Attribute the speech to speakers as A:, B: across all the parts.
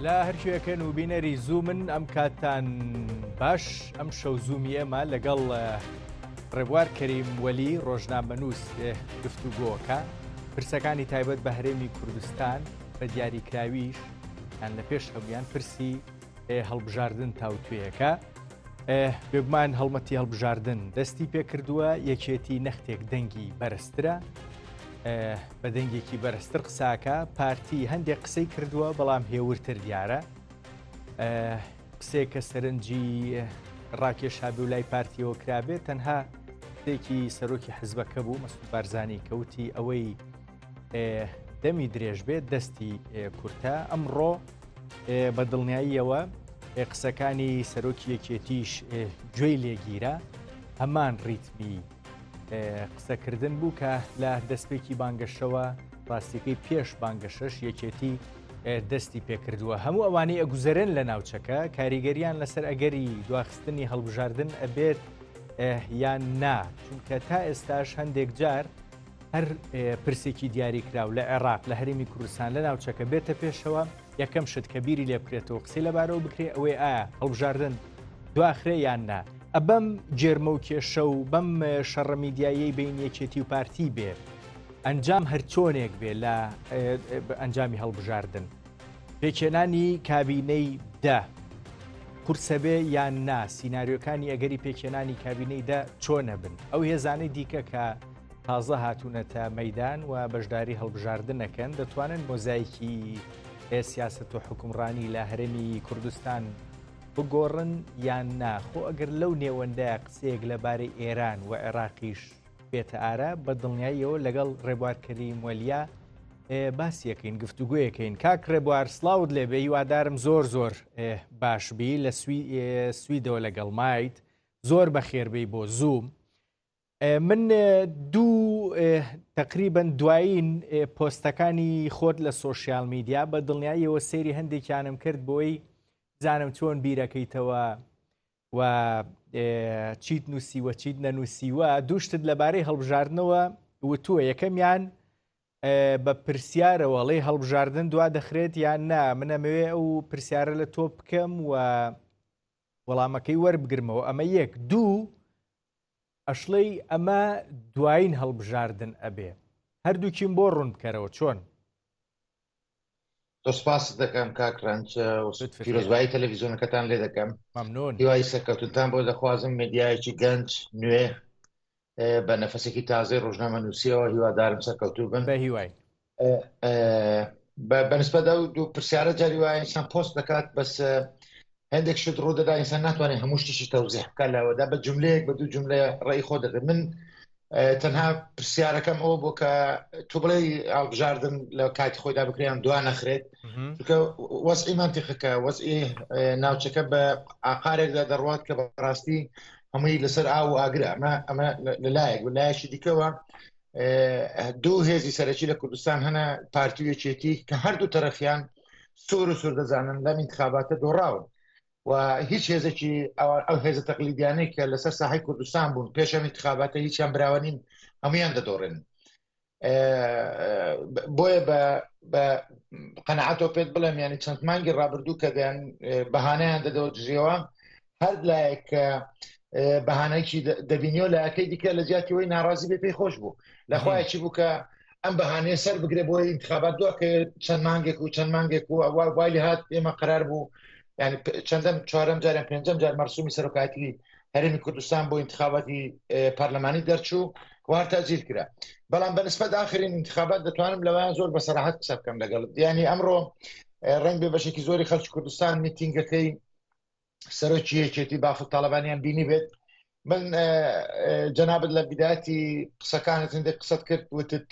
A: لا هەرکوێکەن و بینەری زوومن ئەم کاتان باش ئەم شەو زوومی ئێمە لەگەڵ ڕێبوار کەریم وەلی ڕۆژنامەنووس گفتوگۆکە پرسەکانی تایبەت بە هەرێمی کوردستان بە دیاریکراویش یان لە پێش هەمویان پرسی هەڵبژاردن تاوتوێیەکە بێگومان هەڵمەتی هەڵبژاردن دەستی پێکردووە یەکێتی نەختێک دەنگی بەرزترە بە دەنگێکی بەرزتر قساکە پارتی هەندێک قسەی کردووە بەڵام هێورتر دیارە قسێک کە سەرنجی ڕاکێشابی و لای پارتیەوە کرابێت تەنها قسێکی سەرۆکی حزبەکە بوو مەسعود بارزانی کەوتی ئەوەی دەمی درێژ بێت دەستی کورتە ئەمڕۆ بە دڵنیاییەوە قسەکانی سەرۆکی یەکێتیش گوێی لێگیرە هەمان ڕیتمی قسەکردن بوو کە لە دەستپێکی بانگەشەوە ڕاستیەکەی پێش بانگەشەش یەکێتی دەستی پێکردووە هەموو ئەوانەی ئەگوزەرن لە ناوچەکە کاریگەریان لەسەر ئەگەری دواخستنی هەڵبژاردن ئەبێت یان نا چونکە تا ئێستاش هەندێک جار هەر پرسێکی دیاریکراو لە عێراق لە هەرێمی کوردستان لە ناوچەکە بێتە پێشەوە یەکەم شت کە بیری لێ بکرێتەوە قسەی لەبارەوە بکرێت ئەوەی ئایا هەڵبژاردن دواخرێ یان نا ئەبەم جێرمە و کێشە و بەم شەڕە میدیایی بین یەکێتی و پارتی بێ ئەنجام هەر چۆنێک بێ لە ئەنجامی هەڵبژاردن پێکێنانی کابینەی دا قورسە بێ یان نا سیناریۆکانی ئەگەری پێکێنانی کابینەی دا چۆنە بن ئەو هێزانەی دیکە کە تازە هاتوونەتە مەیدان و بەشداری هەڵبژاردنەکەن دەتوانن مۆزایکی سیاست و حکومڕانی لە هەرێمی کوردستان بگۆڕن یان ناخۆ ئەگەر لەو نێوەندە قسەیەک لەبارەی ئێران و عێراقیش بێتە ئارە بە دڵنیاییەوە لەگەڵ ڕێبوار کەریم وەلیا باسیەکەین گفتوگویەکەین کاک ڕێبوار سڵاوت لێبێ هیوادارم زۆر زۆر باشبی لە سویدەوە لەگەڵ مایت زۆر بەخێربەی بۆ زووم من دوو تقریبن دوایین پۆستەکانی خۆت لە سۆشیال میدیا بە دڵنیاییەوە سەیری هەندێکیانم کرد بۆی زانم چۆن بیرەکەیتەوە و چیت نووسیوە چیت نەنووسیوە دووشتت لەبارەی هەڵبژاردنەوە وتووە یەکەمیان بە پرسیارەوەڵی هەڵبژاردن دوا دەخرێت یان نا منەمەوێ ئەو پرسیارە لە تۆ بکەم و وەڵامەکەی وەربگرمەوە ئەمە یەک دوو ئەشڵەی ئەمە دوایین هەڵبژاردن ئەبێ هەردووکیم بۆ ڕوون بکەرەوە چۆن
B: سپاس دەکەم کاکرانچ پیرۆزبایی تەلەڤیزیۆنەکەتان لێ دەکەم
A: مەمنون
B: هیوای سەرکەوتنتان بۆ دەخوازم مێدیایەکی گەنج نوێ بە نەفەسێکی تازەی ڕۆژنامەنووسیەوە هیوادارم سەرکەوتوو بن
A: بە هیوای
B: بەنسبەت ئەو دوو پرسیارە جاری وایە ئینسان پۆست دەکات بەس هەندێک شت ڕوو دەدا ئینسان ناتوانێت هەموو شتیشی تەوزیح بکە لەوەدا بە جملەیەک بە دوو جملە ڕێی خۆ دەدەم من تەنها پرسیارەکەم ئەوە بۆ کە تو بڵێ هەڵبژاردن لە کاتی خۆیدا بکریان دوا نەخرێت چونکە وەزعی مانتیقەکە وەزعی ناوچەکە بە ئاقارێکدا دەڕوات کە بەڕاستی هەمووی لەسەر ئاو و ئاگرە ئەمە لەلایەک لایەکی دیکەوە دوو هێزی سەرەکی لە کوردستان هەنە پارتی و یەکێتی کە هەردوو تەرەفیان سوور و سوور دەزانن لەم انتخاباتە دۆڕاون و هیچ هێزێکی ئەو هێزە تەقلیدیانەی کە لەسەر ساحەی کوردستان بوون پێش ئەم انتخاباتە هیچیان براوە نین هەمویان دەدۆڕێن بۆیە بە قەنەعەتەوە پێت بڵێم یانی چەند مانگی ڕابردوو کە دەیان بەهانەیان دەدەوە دژێەوە هەر لایەک کە بەهانەیەکی دەبینیەوە لایەکەی دیکە لە جیاتیەوەی ناڕازی بێ پێی خۆش بوو لەخوایەکی بوو کە ئەم بەهانەیە سەر بگرێ بۆی انتخابات دووە کە چەند مانگێک و وای لە هات ئێمە قەرار بوو يعني چەندەم چوارەم جاران پێنجەم جار مەرسومی سەرۆکایەتی هەرێمی کوردستان بۆ انتخاباتی پارلەمانی دەرچوو وار تاجیل کرا بەڵام بەنسبەت ئاخرین انتخابات دەتوانم لەوەیان زۆر بە سەراحەت قسە بکەم لەگەڵت یعنی ئەمڕۆ ڕەنگ بێ بەشێکی زۆری خەڵکی کوردستان میتینگەکەی سەرۆکی یەکێتی بافڵ تاڵەبانیان بینی بێت من جەنابەت لە بیداەتی قسەکانت هەندێک قسەت کرد وتت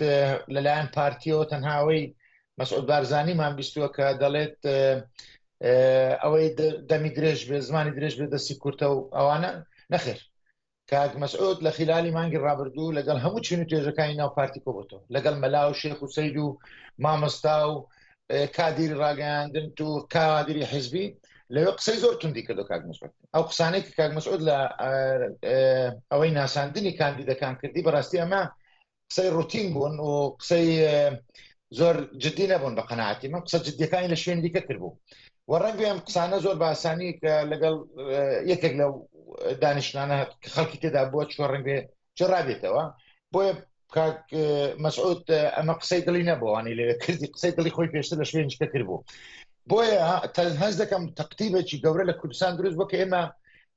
B: لەلایەن پارتیەوە تەنها ئەوەی مەسعود بارزانیمان بیستووە کە دەڵێت ئەوەی دەمی درێژ بێ زمانی درێژ بێ دەستی کورتە و ئەوانە نەخێر کاک مەسعود لە خلالی مانگی ڕابردوو لەگەڵ هەموو چین و توێژەکانی ناو پارتی کۆبەتەوە لەگەڵ مەلا و شێخ و سەید و مامۆستا و کادیری ڕاگەیاندن و کادیری حیزبی لەوێ قسەی زۆر توندی کردو کاک مەسعود ئەو قسانەی کە کاک مەسعود لە ئەوەی ناساندنی کاندیدەکان کردی بەڕاستی ئەمە قسەی ڕوتین بوون و قسەی زۆر جدی نەبوون بە قەناعەتی من قسە جدیەکانی لە شوێن دیکە کرد بوو و ڕەنگە ئەم قسانە زۆر باسانی کە لەگەڵ یەکێک لەو دانیشتانە خەڵکی تێدا بووە چۆ ڕەنگێ جێڕابێتەوە بۆیە کاک مەسعود ئەمە قسەی دڵی نەبووانی لێ کردی قسەی دڵی خۆی پێشتر لە شوێنشکە کرد بوو بۆیە هەز دەکەم تەقتیبێکی گەورە لە کوردستان دروست بۆ کە ئێمە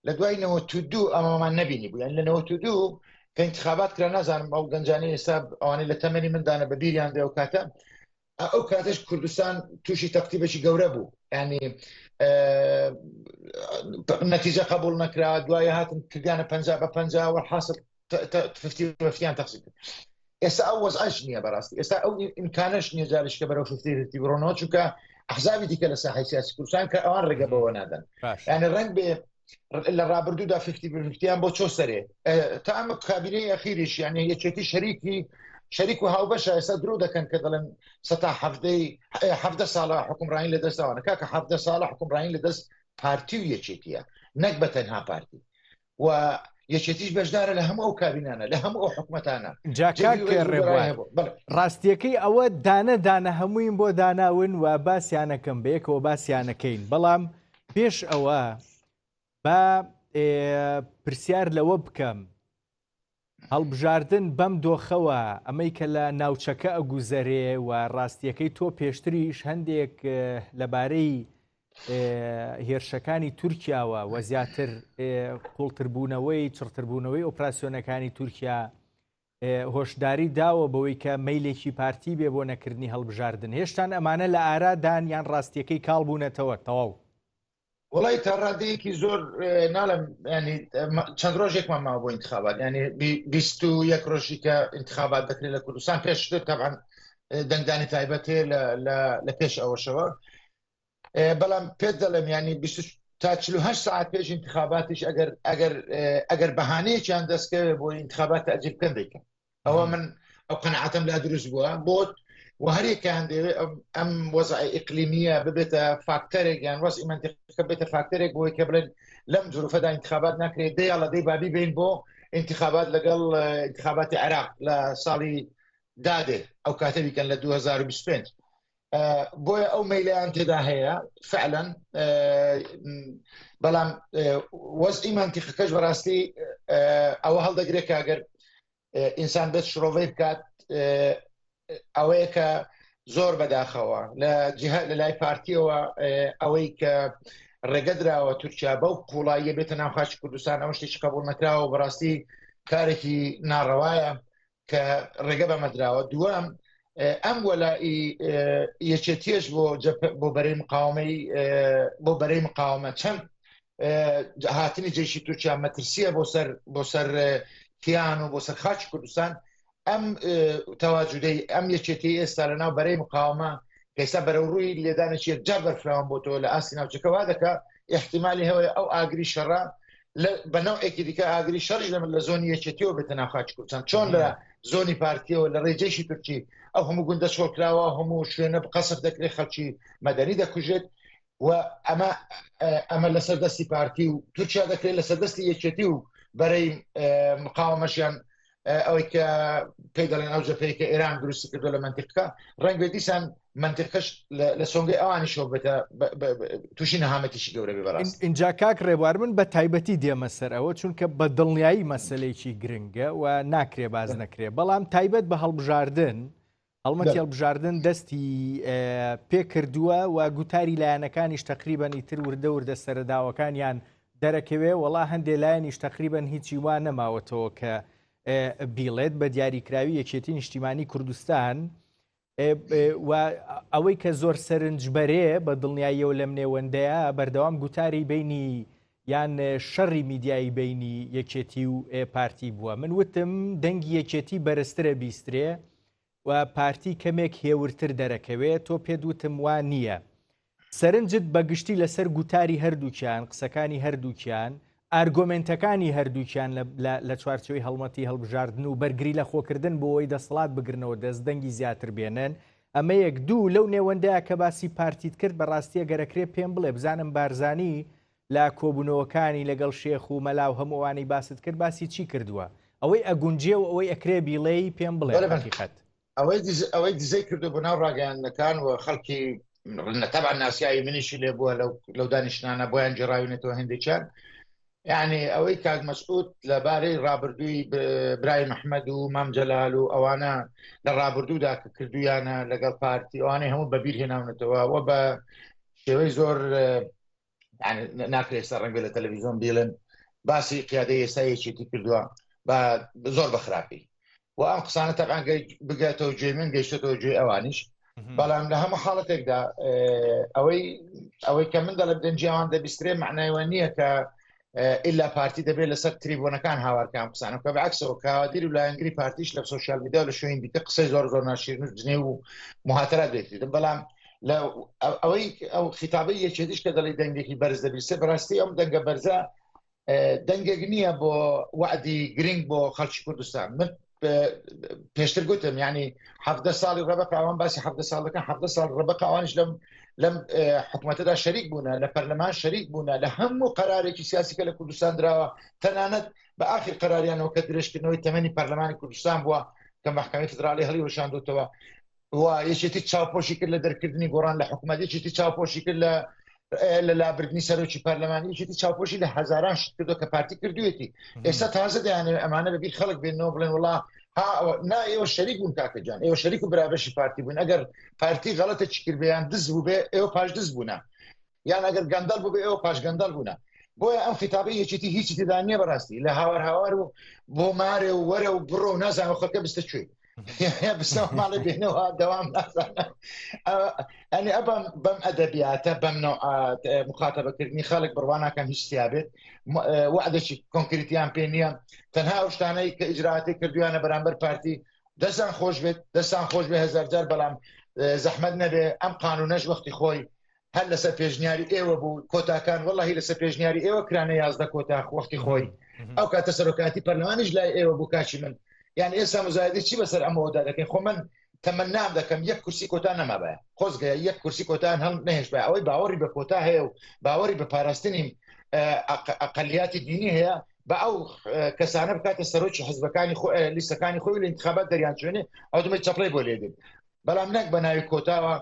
B: لە دوای 92 ئەمەمان نەبینی بوو یان لە 92 کە انتخابات کرا نازانم ئەو گەنجانەی ئێستا ئەوانەی لە تەمەنی مندانە بە بیریان دێ ئەو کاتە ئەو کاتەش کوردستان تووشی تەقتیبێکی گەورە بوو ینی نەتیجە قبول نەکرا دوایە هاتن کردیانە 50-50 وەحاصل 50-50 تەقسیم کرد ئێستا ئەو وەزعش نییە بەڕاستی ئێستا ئەو ئیمکانەش نییە جاریشکە بەرەو 50 بڕۆنەوە چونکە ئەحزابی دیکە لە ساحەی سیاسی کوردستان کە ئەوان ڕێگە بەوە نادەن یعنی ڕەنگ بێ لە ڕابردوودا 50-50 بۆ چۆ سەرێ تا ئەمە کابینەی ئەخیریش یعنی یەکێتی شەریک و هاوبەشە ئێستا درۆ دەکەن کە دەڵێن 17 ساڵە حکومڕانی لە دەستەوانە کاکە 17 ساڵە حکومڕانی لە دەست پارتی و یەکێتیە نەک بە تەنها پارتی و یەکێتیش بەشدارە لە هەموو ئەو کابینانە لە هەموو ئەو حکومەتانە
A: ڕاستیەکەی ئەوە دانە هەمووین بۆ داناون و باسییانەکەم بەیەکەوە باسییانەکەین بەڵام پێش ئەوە با پرسیار لەوە بکەم هەڵبژاردن بەم دۆخەوە ئەمەی کە لە ناوچەکە ئەگوزەرێ و ڕاستیەکەی تۆ پێشتریش هەندێک لەبارەی هێرشەکانی تورکیاوە و زیاتر قوڵتربوونەوەی چڕتربوونەوەی ئۆپراسیۆنەکانی تورکیا هۆشداری داوە بەوەی کە مەیلێکی پارتی بێ بۆ نەکردنی هەڵبژاردن هێشتان ئەمانە لە ئارادان یان ڕاستیەکەی کاڵبوونەتەوە تەواو
B: وڵی تا ڕادەیەکی زۆر ناڵم ینی چەند ڕۆژێکمان ماوە بۆ انتخابات ینی 21 ڕۆژی کە انتخابات دەکرێت لە کوردستان پێشتر تەبعاً دەنگدانی تایبەتێ لە پێش ئەوەشەوە بەڵام پێت دەڵێم ینی تا 48 ساعت پێش انتخاباتیش ئەگەر بەهانەیەکیان دەستکەوێت بۆ انتخابات تەجیل بکەن دەیکەن ئەوە من ئەو قەنەعەتم لا دروست بووە بۆت و هەرێکیان دەوێت ئەم وەزعی ئیقلیمیە ببێتە فاکتەرێک یان وەزعی مەنتیقەکە بێتە فاکتەرێک بۆی کە بڵێن لەم جوروفەدا انتخابات ناکرێت دەیاڵە دەی بابی بین بۆ انتخابات لەگەڵ انتخاباتی عێراق لە ساڵی دادێ ئەو کاتە بیکەن لە 2025 بۆیە ئەو مەیلیان تێدا هەیە فعلا بەڵام وەزعی مەنتیقەکەش بەڕاستی ئەوە هەڵدەگرێت کە ئەگەر ئینسان بێت شڕۆڤەی بکات ئەوەیە کە زۆر بەداخەوە لە لای پارتیەوە ئەوەی کە ڕێگەدراوە تورکیا بەو قوڵاییە بێتە ناو خاچی کوردستان ئەو شتێکی قبول نەکراوە بەڕاستی کارێکی ناڕەوایە کە ڕێگە بەمەدراوە دووەم ئەم وەلایی یەکێتیش بۆ بەرەی مقاومە چەند هاتنی جێشی تورکیا مەترسیە بۆ سەر کیان و بۆ سەر خاچی کوردستان ئەم تەواجودەی ئەم یەکێتی ئێستا لە ناو بەرەی مقاومە ئێستا بەرەو ڕووی لێدانێکی جار بەرفراوان بۆ تۆ لە ئاستی ناوچەکەوا دەکە احتیمالی هەوەیە ئەو ئاگری شەڕە بەنەوەیەکی دیکە ئاگری شەڕش لە زۆنی یەکێتیەوە بێتە ناو خاچی کوردستان چۆن لە زۆنی پارتیەوە لە ڕێجێشی تورکی ئەو هەموو گوندە شۆکراوە هەموو شوێنە قەسف دەکرێت خەڵکی مەدەنی دەکوژێت و ئەمە لەسەر دەستی پارتی و تورکیا دەکرێت لەسەر دەستی یەکێتی و بەرەی مقاومەشیان ئەوەی کە پێی دەڵێن ئەو جەپەیە کە ئێران دروستی کردو لە منتیقەکە ڕەنگە دیسان منتیقەش لە سۆنگەی ئەوانی شۆ بێتە تووشی نەهامەتیشی گەورە بێ بەڕاست
A: اینجا کاک ڕێبوار من بە تایبەتی دێمە سەر ئەوە چونکە بە دڵنیایی مەسلەیەکی گرنگە و ناکرێ باز نەکرێ بەڵام تایبەت بە هەڵبژاردن هەڵمەتی هەڵبژاردن دەستی پێ کردووە و گوتاری لایەنەکانیش تەقریبەن ئیتر وردە سەرەداوەکانیان دەرەکەوێ وەڵا هەندێک لایەنیش تەقریبەن هیچی وا نەماوەتەوە کە بیڵێت بە دیاریکراوی یەکێتی نیشتیمانی کوردستان و ئەوەی کە زۆر سەرنجبەرێ بە دڵنیاییەوە لەم نێوەندەیە بەردەوام گوتاری بینی یان شەڕی میدیایی بینی یەکێتی و پارتی بووە من وتم دەنگی یەکێتی بەرزترە بیسترێ و پارتی کەمێک هێورتر دەرەکەوێت تۆ پێت وتم وان نییە سەرنجت بەگشتی لەسەر گوتاری هەردووکیان قسەکانی هەردووکیان ئارگۆمنتەکانی هەردووکیان لە چوارچەوەی هەڵمەتی هەڵبژاردن و بەرگری لە خۆکردن بۆ ئەوەی دەسەڵات بگرنەوە دەستدەنگی زیاتر بێنن ئەمە یەک دوو لەو نێوەندەیە کە باسی پارتیت کرد بەڕاستیە گەرەکرێ پێم بڵێ بزانم بارزانی لا کۆبوونەوەکانی لەگەڵ شێخ و مەلاو هەمووانی باست کرد باسی چی کردووە ئەوەی ئەگونجێ و ئەوەی ئەکرێ بیڵێی پێم بڵێ حقیقەت
B: ئەوەی دزەی کردو بۆ ناو ڕاگەیاندنەکان و خەڵکی طبعا ناسیایی منیشی لێ بووە لەو دانیشتانە بۆیان جێڕاوێنێتەوە هەندێکیان یعنی ئەوەی کاک مەسعود لەبارەی ڕابردووی برای محەممەد و مام جەلال و ئەوانە لە ڕابردوودا کە کردویانە لەگەڵ پارتی ئەوانەی هەموو بەبییر هێناونەتەوە و بە شێوەی زۆر ناکرێت ڕەنگە لە تەلەڤیزۆن بێڵن باسی قیادەی ئێستایەکێتی کردووە بە زۆر بەخراپی و ئەم قسانە تەبعاً بگاتەوە گوێ من گەیشتێتەوە گوێ ئەوانیش بەڵام لە هەموو حاڵەتێکدا ئەوەی کە من دەڵێ دەنجیاوان دەبیسترێ معنایوە نییە کە ئللا پارتی دەبێت لەسەر تریبۆنەکان هاوارکان قسانە کە بەعکسەوە کاوادیر و لایەنگری پارتیش لە سۆشیال میدیا و لە شوێن دیکە قسەی زۆر زۆر ناشرین و جنێ و مهاترات دێتیدن بەڵام ئەوەی ئەو خیتابەی یەکێتیش کە دەڵی دەنگێکی بەرز دەبیستێ بەڕاستی ئەم دەنگە بەرزە دەنگێک نییە بۆ وعدی گرنگ بۆ خەڵکی کوردستان من پێشتر گوتم ینی 17 ساڵی ڕەبق ئەوان باسی 17 ساڵەکان 17 ساڵ ڕەبق ئەوانش لەم حکوومەتەدا شەریک بوونە لە پەرلەمان شەریک بوونە لە هەموو قەرارێکی سیاسی کە لە کوردستان درراوە تەنانەت بە ئاخر قەراریانەوە کە درێژکردنەوەی تەمەنی پەرلەمانی کوردستان بووە کە مەحکەمەی فدرالی هەڵی وەشاندوتەوە و یەکێتی چاوپۆشی کرد لە دەرکردنی گۆڕان لە حکوومەت یەکێتی چاوپۆشی کرد لە لابردنی سەرۆکی پەرلەمانی یەکێتی چاوپۆشی لە هەزاران شت کردو کە پارتی کردوێتی ئێستا تازە دەیانێت ئەمانە بەبیر خەڵک بێنەوە بڵێن وڵا نا ئێوە شەریک بوون کاکەجان ئێوە شەریک و برابەشی پارتی بوون ئەگەر پارتی غەڵەتە چ کرد بێیان دز بوو بێ ئێوە پاش دز بوونە یان ئەگەر گەندەڵ بوو بێ ئێوە پاش گەندەڵ بوونە بۆیە ئەم خیتابەی یەکێتی هیچی تێدا نییە بەڕاستی لە هاوار و بۆ مارێ و وەرە و بڕۆ و نازانە خەڵکە بستە کوێ بستەوە ماڵی بێنەوە دەوام نازانە ئەنی ئەبم بەم ئەدەبیاتە بەم مخاتەبەکردنی خەڵک بڕواناکەم هیچ سیابێت وعدێکی کۆنکریتیان پێ نییە تەنها ئەو شتانەی کە ئیجراعاتی کردویانە بەرامبەر پارتی دەستان خۆش بێت دەستان خۆش بێ هەزار جار بەڵام زەحمەت نەبێ ئەم قانونەش وەختی خۆی هەر لەسەر پێشنیاری ئێوە بوو کۆتاکان وەڵاهی لەسەر پێشنیاری ئێوە کرانە 11 کۆتا وەختی خۆی ئەو کاتە سەرۆکاتی پەرلەمانیش لای ئێوە بوو کاچی من یعنی ئێستا مزایدەی چی بەسەر ئەمەوەدا دەکەین خۆ من تەمەنام دەکەم یەک کورسی کۆتا نەمابە خۆزگە یەک کورسی کۆتان هەڵ نەهێش بە ئەوەی باوەڕی بە کۆتا هەیە و باوەڕی بە پاراستنی ئەقەلیاتی دینی هەیە بە ئەو کەسانە بکاتە سەرۆکی حزبەکانی لیستەکانی خۆی لە انتخابات دەریان چێنێ ئەو دمە چەپڵی بۆ لێدن بەڵام نەک بە ناوی کۆتاوە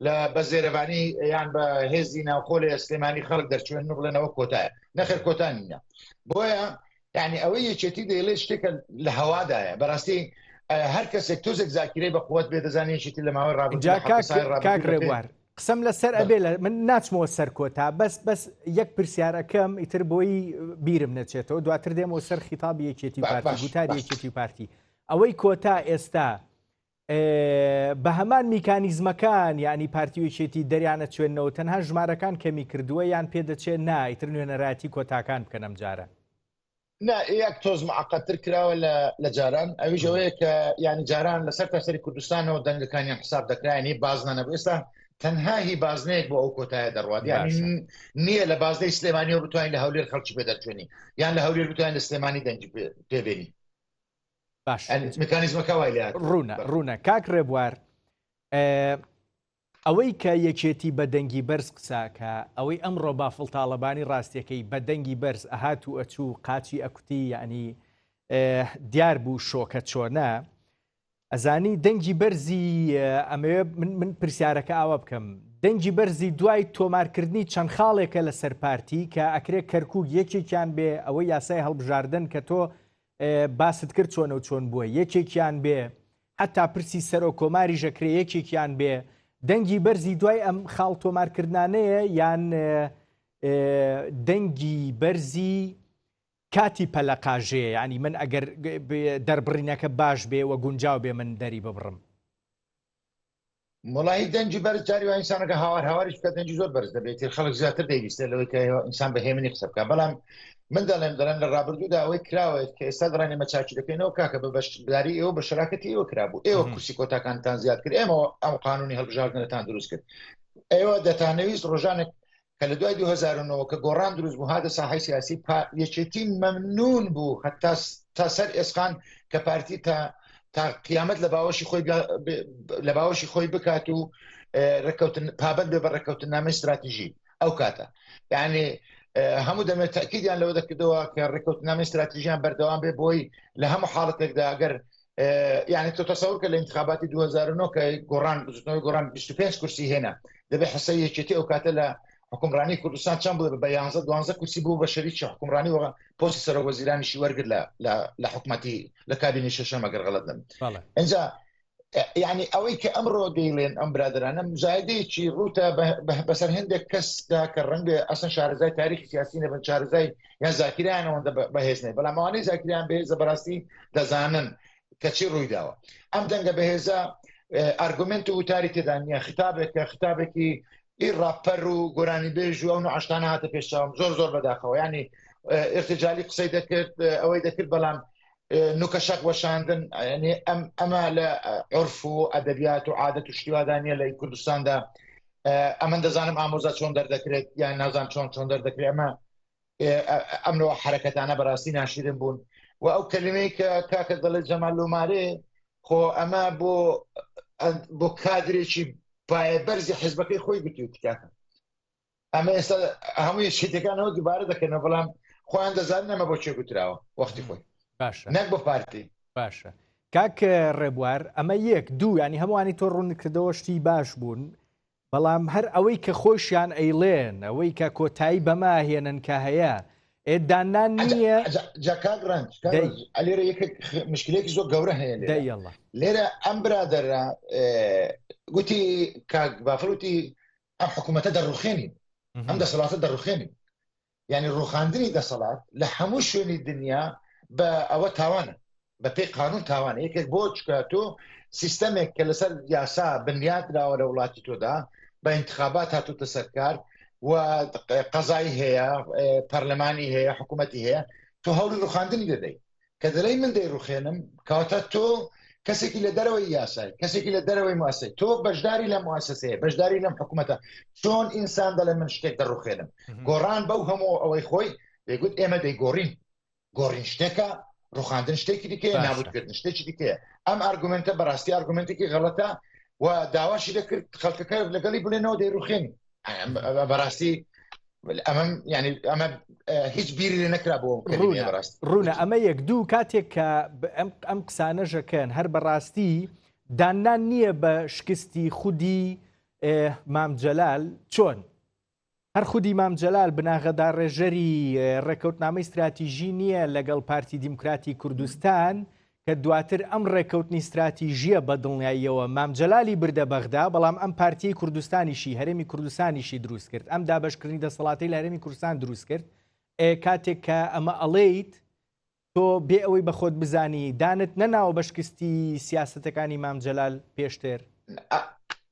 B: لە بە زێرەبانی یان بە هێزی ناوخۆڵی سلێمانی خەڵک دەرچوێن بڵێنەوە کۆتایە نەخێر کۆتان نییە بۆیە یعنی ئەوەی یەکێتی دەیڵێ شتێکە لە هەوادایە بەڕاستی هەر کەسێک تۆزێک زاکیرەی بە قووەت بێ دەزانێتی لە ماوەی
A: ڕابردووار قسەم لەسەر ئەبێ من ناچمەوە سەر کۆتا بەس یەک پرسیارەکەم ئیتر بۆی بیرم نەچێتەوە دواتر دێمەوە سەر خیتابی یەکێتی پارتی گوتاری یەکێتی پارتی ئەوەی کۆتا ئێستا بە هەمان میکانیزمەکان یعنی پارتی یەکێتی دەریانە چوێنەوە تەنها ژمارەکان کەمی کردووە یان پێدەچێت نایتر نوێنەراتی کۆتاکان بکەن ئەم جارە
B: نا یەک تۆز معقەتتر کراوە لە جاران ئەویش ئەوەیە کە ینی جاران لەسەر تاسەری کوردستانەوە دەنگەکانیان حساب دەکرایانی بازنانە بۆ ئێستا تەنها هی بازنەیەک بۆ ئەو کۆتایە دەڕوات یعنی نییە لە بازدەی سلێمانیەوە بتوانین لە هەولێر خەڵکی پێ دەرچێنی یان لە هەولێر بتوانین لە سلێمانی دەنگی پێبێنی
A: باش
B: میکانیزمەکە وای لێ
A: ڕوونە کاک ڕێبوار ئەوەی کە یەکێتی بە دەنگی بەرز قساکە ئەوەی ئەمڕۆ بافڵ تاڵەبانی ڕاستیەکەی بە دەنگی بەرز ئەهات و ئەچوو قاچی ئەکوتی یعنی دیار بوو شۆکە چۆنە ئەزانی دەنگی بەرزی ئەمەوێ من پرسیارەکە ئاوە بکەم دەنگی بەرزی دوای تۆمارکردنی چەند خاڵێکە لەسەر پارتی کە ئەکرێت کەرکووک یەکێکیان بێ ئەوەی یاسای هەڵبژاردن کە تۆ باست کرد چۆنە و چۆن بووە یەکێکیان بێ حتا پرسی سەرۆ کۆماری ژەکرێ یەکێکیان بێ دەنگی بەرزی دوای ئەم خاڵ تۆمارکردانەیە یان دەنگی بەرزی کاتی پەلەقاژەیە ینی من ئەگەر دەربڕینەکە باش بێ وە گونجاو بێ من دەری ببڕم
B: وڵی دەنگی بەرز جاری و ئینسانەکە هاواریش بکات دەنگی زۆر بەرز دەبێت خەڵک زیاتر دەیویستە لەوەی کە ئینسان بەهێمنی قسە بکە بەڵام من دەڵێم لە ڕابردوودا ئەوەی کراوێت کە ئێستا دەڕێنێ مەچاکی دەکەینەوە کاکە بە بەشداری ئێوە بە شراکەتی ئێوە کرابوو ئێوە کورسی کۆتاکانتان زیاد کرد ئێمە ئەم قانونی هەڵبژاردنەتان دروست کرد ئێوە دەتانەویست ڕۆژانێک کە لە دوای 2009 کە گۆڕان دروست بوو هاتە ساحەی سیاسی یەکێتی مەمنون بوو حتا تا سەر ئێسقان کە پارتی تا قیامەت لە باوەشی خۆی بکات و پابەت بێ بە ڕێکەوتنامەی استراتیژی ئەو کاتە یعنی هەموو دەمێت تاکیدیان لەوە دەکردەوە کە ڕێکەوتنامەی استراتیژیان بەردەوام بێ بۆی لە هەموو حاڵەتێکدا ئەگەر يعني تتصور کە لە انتخاباتی 2009 کە گۆڕان 25 کورسی هێنا دەبێ حسە یەکێتی ئەو کاتە لە حکومڕانی کوردستان چەند بڵێ بە 11 کورسی بوو بە شەریکی حکومڕانی و پۆستی سەرۆکوەزیرانیشی وەرگرت لە حکومەتی لە کابینی شەشەم ئەگەر غەڵەت نەبم. ئەنجا يعني ئەوەی کە ئەمڕۆ دەیڵێن ئەم برادرانە مزایدەیەکی ڕوتە بەسەر هەندێک کەسدا کە ڕەنگە ئەسن شارەزای تاریخی سیاسی نەبن شارەزای یان زاکریانەوەندە بەهێزنێ بەڵام ئەوانەی زاکریان بەهێزە بەڕاستی دەزانن کە چی ڕووی داوە. ئەم دەنگە بەهێزە ئارگومنت و وتاری تێدا نیە خطابێکی ڕاپەر و گۆرانی بێژ و ئەو نوعشتانە هاتە پێشچاوم زۆر بەداخەوە ینی ارتجالی قسەی دەکرد ئەوەی دەکرد بەڵام نوکەشەق وەشاندن ئەمە لە عرف و ئەدەبیات و عادەت و شتیوادانیە لە کوردستاندا ئەمە دەزانم ئامۆزا چۆن دەردەکرێت یان نازان چۆن دەردەکرێت ئەمە ئەمنەوە حرەکەتانە بەڕاستی ناشرین بوون و ئەو کەلیمەی کە کاکە دەڵێت جەمال لۆمارێ خۆ ئەمە بۆ کادرێکی پایە بەرزی حیزبەکەی خۆی گوتی تکاکە ئەمە ئێستا هەمووی شتەکانەوە دووبارە دەکەنەوە بەڵام خۆیان دەزانن ئەمە بۆ چێ گوتراوە وەختی خۆی
A: باشە
B: نەک بۆ پارتی
A: باشە کاک ڕێبوار ئەمە یەک دوو ینی هەمووانی تۆ ڕوونکردەوە شتی باش بوون بەڵام هەر ئەوەی کە خۆشیان ئەیڵێن ئەوەی کە کۆتایی بەما هێنن کە هەیە ئێدانان نییە
B: جاکاگرنج لێرە یەک مشکلێکی زۆر گەورە هەیە لێرە ئەم برادەرە گوتی کاک بافرۆتی ئەم حکوومەتە دەڕوخێنین ئەم دەسەڵاتە دەڕوخێنین یعنی ڕوخاندنی دەسەڵات لە هەموو شوێنی دنیا بە ئەوە تاوانە بە پێی قانون تاوانە یەکێک بۆ چکە تۆ سیستەمێک کە لەسەر یاسا بنیادراوە لە وڵاتی تۆدا بە انتخابات هاتوتە سەرکار و قەزایی هەیە پەرلەمانی هەیە حکوومەتی هەیە تۆ هەوڵی ڕوخاندنی دەدەیت کە دەڵێ من دەیڕوخێنم کەواتە تۆ کەسێکی لە دەرەوەی یاسای کەسێکی لە دەرەوەی مواسەی تۆ بەشداری لە مواسسەیە بەشداری لەم حکوومەتە چۆن ئینسان دەڵێ من شتێک دەڕوخێنم گۆڕان بەو هەموو ئەوەی خۆی دەیگوت ئێمە دەیگۆڕین گۆڕین شتێکە ڕوخاندن شتێکی دیکەیە نابودکردن شتێکی دیکەیە ئەم ئارگومنتە بەڕاستی ئارگومنتێکی غەڵەتە و داواشی دەکرد خەڵکەکە لەگەڵی بڵێنەوە دەیڕوخێنی بەڕاستی ئەمە هیچ بیری لێ نەکرا بۆ
A: ڕوونە ئەمە یەک دوو کاتێک کە ئەم قسانەژەکەن هەر بەڕاستی دانان نییە بە شکستی خودی مام جەلال چۆن هەر خودی مام جەلال بناغەدا ڕێژەری ڕێکەوتنامەی استراتیژی نییە لەگەڵ پارتی دیموکراتی کوردستان کە دواتر ئەم ڕێکەوتنی استراتیژیە بە دڵنیاییەوە مام جەلالی بردە بەغدا بەڵام ئەم پارتیی کوردستانیشی هەرێمی کوردستانیشی دروست کرد ئەم دابەشکردنی دەسەڵاتی لە هەرێمی کوردستان دروست کرد کاتێک کە ئەمە ئەڵێیت تۆ بێ ئەوەی بە خۆت بزانی دانت نەناوە بەشکستی سیاسەتەکانی مام جەلال پێشتر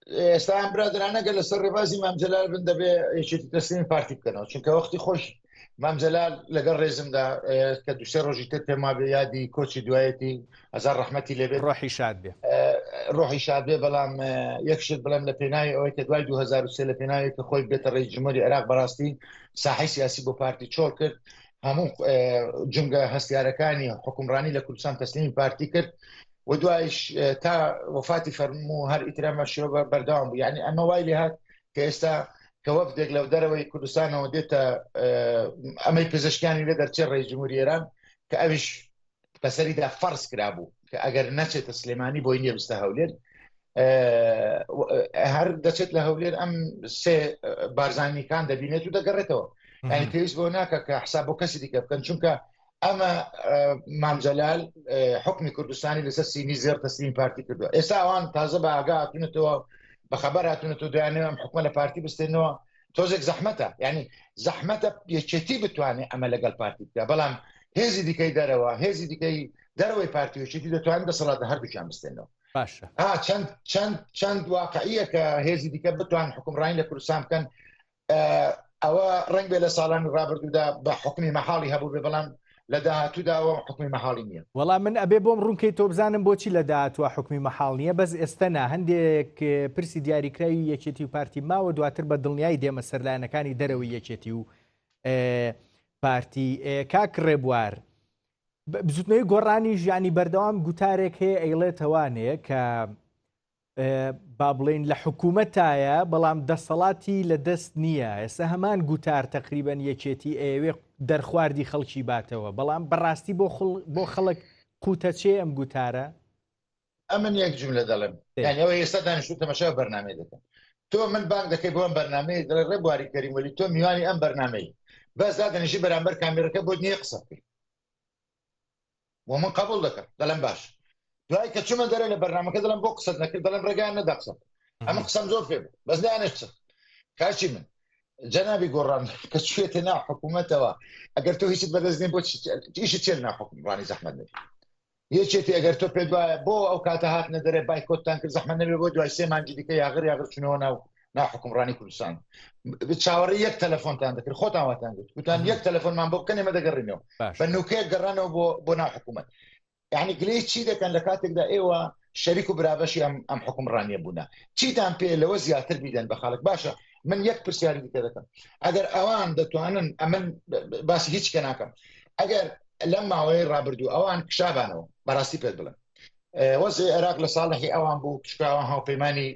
B: ئێستا ئەم برادرانە گەل لەسەر ڕێبازی مام جەلال بن دەبێ یەکێتی تەسلیم پارتی بکەنەوە چونکە وەختی خۆش مام جەلال لەگەڵ ڕێزمدا کە دوسێ ڕۆژی تر پێما بێ یادی کۆچی دوایەتی هەزار ڕەحمەتی لێبێت ڕۆحی شاد بێ بەڵام یەکشت بڵێم لە پێناوی ئەوەی کە دوای 2023 لە پێناوی کە خۆی بێتە ڕێی جمهوری عێراق بەڕاستی ساحەی سیاسی بۆ پارتی چۆڵ کرد هەموو جنگە هەستیارەکانی حکومڕانی لە کوردستان تەسلیمی پارتی کرد و دوایش تا وفاتی فەرموو هەر ئیترامە شێوە بەردەوام بوو یعنی ئەمە وای لێ هات کە ئێستا کە وەفدێک لەو دەرەوەی کوردستانەوە دێتە ئەمەی پزیشکیانی لێ دەرچێت ڕێی جمهوری ئێران کە ئەویش بەسەریدا فەرز کرابوو کە ئەگەر نەچێتە سلێمانی بۆی نییە بستە هەولێر هەر دەچێت لە هەولێر ئەم سێ بارزانیکان دەبینێت و دەگەڕێتەوە یعنی پێویست بۆ ناکە کە حساب بۆ کەسی دیکە بکەن چونکە ئەمە مام جەلال حکمی کوردستانی لەسەر سینی زێر تەسلیم پارتی کردووە ئێستا ئەوان تازە بە ئاگا هاتوونەتەوە بەخەبەر هاتوونەتەوە دایانەوە ئەم حکومە لە پارتی بستێنەوە تۆزێک زەحمەتە یعنی زەحمەتە یەکێتی بتوانێت ئەمە لەگەڵ پارتی بکە بەڵام هێزی دیکەی دەرەوە هێزی دیکەی دەرەوەی پارتی یەکێتی دەتوانێت دەسەڵاتە هەردووکیان بستێنەوە
A: باشە
B: چەند واقعیە کە هێزی دیکە بتوان حکومڕانی لە کوردستان بکەن ئەوە ڕنگ بێ لە ساڵانی ڕابردوودا بە حکمی مەحاڵی هەبوو بێ بەڵام لە داهاتووداوە حکمی مەحاڵی نییە
A: وەڵام من ئەبێ بۆم ڕوونکەی تۆ بزانم بۆچی لە داهاتوە حکمی مەحاڵ نییە بەس ئێستەنا هەندێک پرسی دیاریکراوی یەکێتی و پارتی ماوە دواتر بە دڵنیایی دێمە سەرلایەنەکانی دەرەوەی یەکێتی و پارتی کاک ڕێبوار بزوتنەوەی گۆڕانی ژیانی بەردەوام گوتارێک هەیە ئەیڵێتەوانەیە کە با بڵێن لە حکوومەتایە بەڵام دەسەڵاتی لە دەست نییە ئێستا هەمان گوتار تقریبەن یەکێتی ئێوێ دەرخواردی خەڵکی باتەوە بەڵام بەڕاستی بۆ خەڵک قوتەچێ ئەم گوتارە
B: ئەمن یەک جملە دەڵێم یعنی ئەوە ئێستا دانیشتوو تەماشا بەرنامە دەکەم تۆ من بانگ دەکەی بۆ ئەم بەرنامەیە دەڵێ ڕێبواری کەریم وەلی تۆ میوانی ئەم بەرنامەی بەس دادەنیشی بەرامبەر کامێرەکە بۆ نییە قسە بکەی و من قبول دەکەم دەڵێم باش دوای کە چوومە دەرە لە بەرنامەکە دەڵێم بۆ قسەت نەکرد دەڵێم ڕێگایان نەدا قسە ئەمە قسەم زۆر فێ بەس دایانێ قسە کاچی من جەنابی گۆڕان کە چێتە ناو حکوومەتەوە ئەگەر تۆ هیچت بەدەستنێ بۆ ئیشت چێت ناو حکومڕانی زەحمەت نەبێت یەکێتی ئەگەر تۆ پێت وایە بۆ ئەو کاتە هاتنە دەرێ بایکۆتتان کرد زەحمەت نەبێت بۆ دوای سێ مانگی دیکە یاغر چونەوە ناو حکومڕانی کوردستان چاوەڕی یەک تەلەفۆنتان دەکرد خۆتان واتان گوت گوتان یەک تەلەفۆنمان بۆ بکەن ئێمە دەگەڕینەوە بە نوکەیەک گەڕانەوە بۆ ناو حکوومەت یعنی گلەی چی دەکەن لە کاتێکدا ئێوە شەریک و برابەشی ئەم حکومڕانیە بوونە چیتان پێ لەوە زیاتر بیدەن بە خەڵک باشە من یەک پرسیاری دیکە دەکەم ئەگەر ئەوان دەتوانن ئەمن باسی هیچ کە ناکەم ئەگەر لەم ماوەی ڕابردوو ئەوان کشابانەوە بەڕاستی پێت بڵێن وەزی عێراق لە ساڵحی ئەوان بوو کشکاوان هاوپەیمانی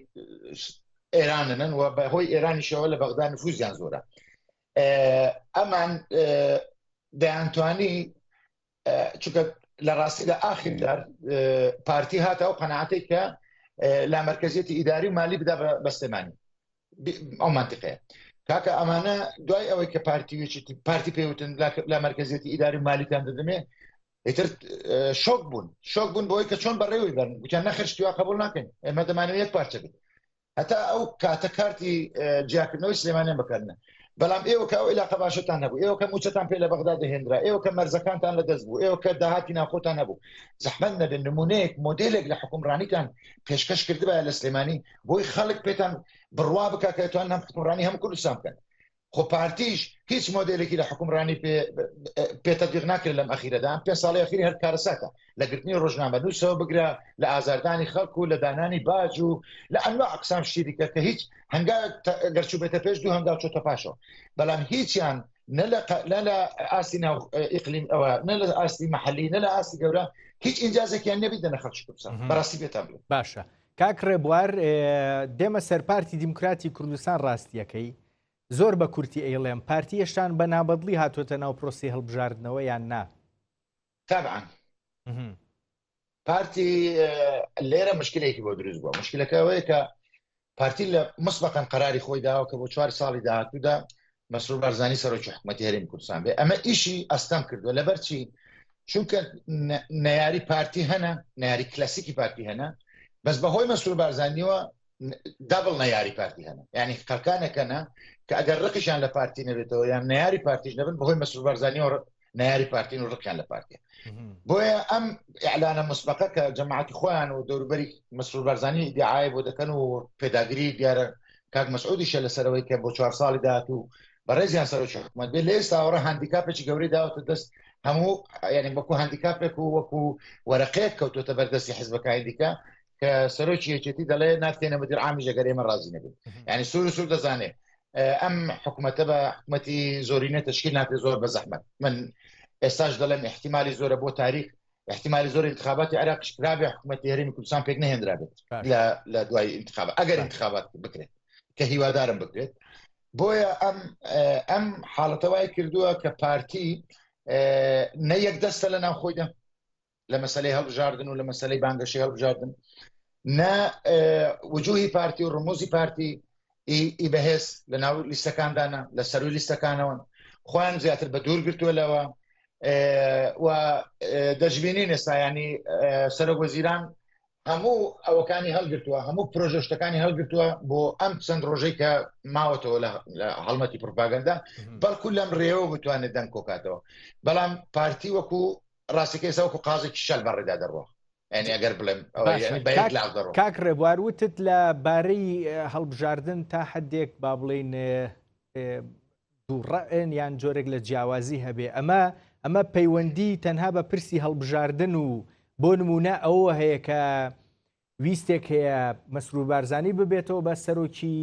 B: ئێرانن و بەهۆی ئێرانیشەوە لە بەغدا نفوزیان زۆرە ئەمان دەیانتوانی چونکە لە ڕاستی لە ئاخردار پارتی هاتە ئەو قەناعەتەی کە لا مرکزیەتی ئیداری و مالی بدا بە سلێمانی ئەو منطقەیە کاکە ئەمانە دوای ئەوەی کە پارتی پێوتن لا مرکزیەتی ئیداری و مالیتان دەدەمێ ئیتر شۆک بوون بۆی کە چۆن بەڕێوەی بەرن گوتیان نەخشتیوا قبول ناکەین ئێمە دەمانەوێت یەک پارچە بێت هەتا ئەو کاتە کارتی جیاکردنەوەی سلێمانیان بەکارنە بەڵام ئێوە کە ئەو عێلاقە باشتان هەبوو ئێوە کە موچەتان پێ لە بەغدا دەهێنرا ئێوە کە مەرزەکانتان لەدەست بوو ئێوە کە داهاتی ناوخۆتان هەبوو زەحمەت نەبێت نمونەیەک مۆدێلێک لە حکومڕانیتان پێشکەش کردبایە لە سلێمانی بۆی خەڵک پێتان بڕوا بکە کە ئەتوان هەم حکومڕانی هەموو کوردستان بکەن خۆ پارتیش هیچ مۆدێلێکی لە حکومڕانی پێتەطبیق ناکرد لەم ئەخیرەدا ئەم 5 ساڵی ئەخیری هەر کارەساتە لە گرتنی ڕۆژنامەنووسەوە بگرە لە ئازاردانی خەڵک و لە دانانی باج و لە ئەنواع ئەقسام شتی دیکە کە هیچ هەنگاو گەرچوو بێتە پێش دوو هەنگاو چۆتە پاشەوە بەڵام هیچیان نە لە ئاستی ناو ئیقلیم ئەوە نە لە ئاستی مەحەلی نە لە ئاستی گەورە هیچ ئینجازێکیان نەبی دەنە خەڵکی کوردستان بەڕاستی پێتان بڵێم
A: باشە کاک ڕێبوار دێمە سەر پارتی دیموکراتی کوردستان ڕاستیەکەی زۆر بە کورتی ئەیڵێم پارتی هێشتان بە نابەدڵی هاتوۆتە ناو پرۆسی هەڵبژاردنەوە یان نا
B: طبعا پارتی لێرە مشکلێکی بۆ دروست بووە مشکلەکە ئەوەیە کە پارتی لە مسبقاً قەراری خۆی داوە کە بۆ 4 ساڵی داهاتوودا مەسرور بارزانی سەرۆکی حکوومەتی هەرێمی کوردستان بێ ئەمە ئیشی ئەستەم کردووە لەبەرچی چونکە نەیاری پارتی هەنە نەیاری کلاسیکی پارتی هەنە بەس بەهۆی مەسرور بارزانیەوە دابڵ نەیاری پارتی هەنە یعنی خەڵکانێکەنە کە ئەگەر ڕقیشان لە پارتی نەبێتەوە یان نەیاری پارتیش نەبن بەهۆی مەسرور بارزانیەوە نەیاری پارتین و ڕقیان لە پارتیە بۆیە ئەم ئیعلانە مسبقە کە جەماعەتی خۆیان و دەوروبەری مەسرور بارزانی دیعای بۆ دەکەن و پێداگیری دیارە کاک مەسعودیشە لەسەرەوەی کە بۆ 4 ساڵی داهاتوو بەڕێزیان سەرۆکی حکوومەت بێت لە ئێستاوەڕە هەندیکاپێکی گەورەی داوەتە دەست هەموو یعنی وەکو هەندیکاپێک و وەکو وەرەقەیەک کەوتوتە بەردەستی حیزبەکانی دیکە کە سەرۆکی یەکێتی دەڵێ ناتێنە مدیر عامی ئەگەر ئێمە ڕازی نەبێت یعنی سوور دەزانێ ئەم حکوومەتە بە حکوومەتی زۆرینە تشکیل ناکرێ زۆر بە زەحمەت من ئێستاش دەڵێم احتیمالی زۆرە بۆ تاریخ احتیمالی زۆر انتخاباتی عێراق کرابێ حکوومەتی هەرێمی کوردستان پێک نەهێنرابێت لە دوای انتخابات ئەگەر انتخابات بکرێت کە هیوادارم بکرێت بۆیە ئەم حاڵەتە وای کردووە کە پارتی نە یەک دەستە لە ناو خۆیدا لە مەسەلەی هەڵبژاردن و لە مەسەلەی بانگەشەی هەڵبژاردن نە وجوهی پارتی و ڕموزی پارتی ئی بەهێز لە ناو لیستەکاندانە لە سەروی لیستەکانەوە خۆیان زیاتر بە دوور گرتووە لەوە و دەژبینین ئێستا ینی سەرۆکوەزیران هەموو ئەوەکانی هەڵگرتووە هەموو پرۆژەشتەکانی هەڵگرتووە بۆ ئەم چەند ڕۆژەی کە ماوەتەوە لە هەڵمەتی پروپاگەندا بەڵکو لەم ڕێوە بتوانێت دەنگ کۆکاتەوە بەڵام پارتی وەکو ڕاستیەکەی ئێستا وەکو قازێکی شەل بەڕێدا دەڕوە یعنی ئەگەر بڵێم
A: کاک ڕێبوار وتت لە بارەی هەڵبژاردن تا حدێک با بڵێن دووڕەن یان جۆرێک لە جیاوازی هەبێ ئەمە پەیوەندی تەنها بە پرسی هەڵبژاردن و بۆ نمونە ئەوە هەیە کە ویستێک هەیە مەسرور بارزانی ببێتەوە بە سەرۆکی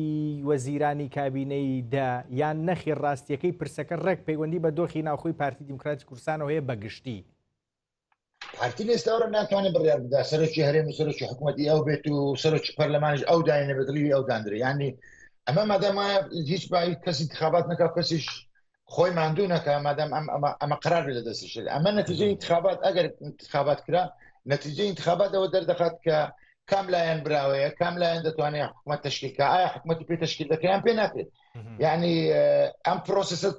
A: وەزیرانی کابینەیدا یان نەخی ڕاستیەکەی پرسەکە ڕێک پەیوەندی بە دۆخی ناوخۆی پارتی دیموکراتی کوردستانەوە هەیە بەگشتی
B: پارتی ئێستاوەڕە ناتوانێت بڕیار بدا سەرۆکی هەرێم و سەرۆکی حکوومەتی ئەو بێت و سەرۆکی پەرلەمانیش ئەو داینە بەدڵی ئەو دانرێ یعنی ئەمە مادەمە هیچ باید کەسی انتخابات نەکا کەسیش خۆی ماندوو نەکە مادەم ئەمە قرار بێت لە دەستیش ئەمە نەتیجەی انتخابات ئەگەر انتخابات کرا نتیجه انتخاباتەوە دەردەخات کە کام لایەن براوەیە کام لایەن دەتوانێت حکوومەت تشکیلکە ئایا حکوومەتی پێ تشکیل دەکەیان پێ ناکرێت یعنی ئەم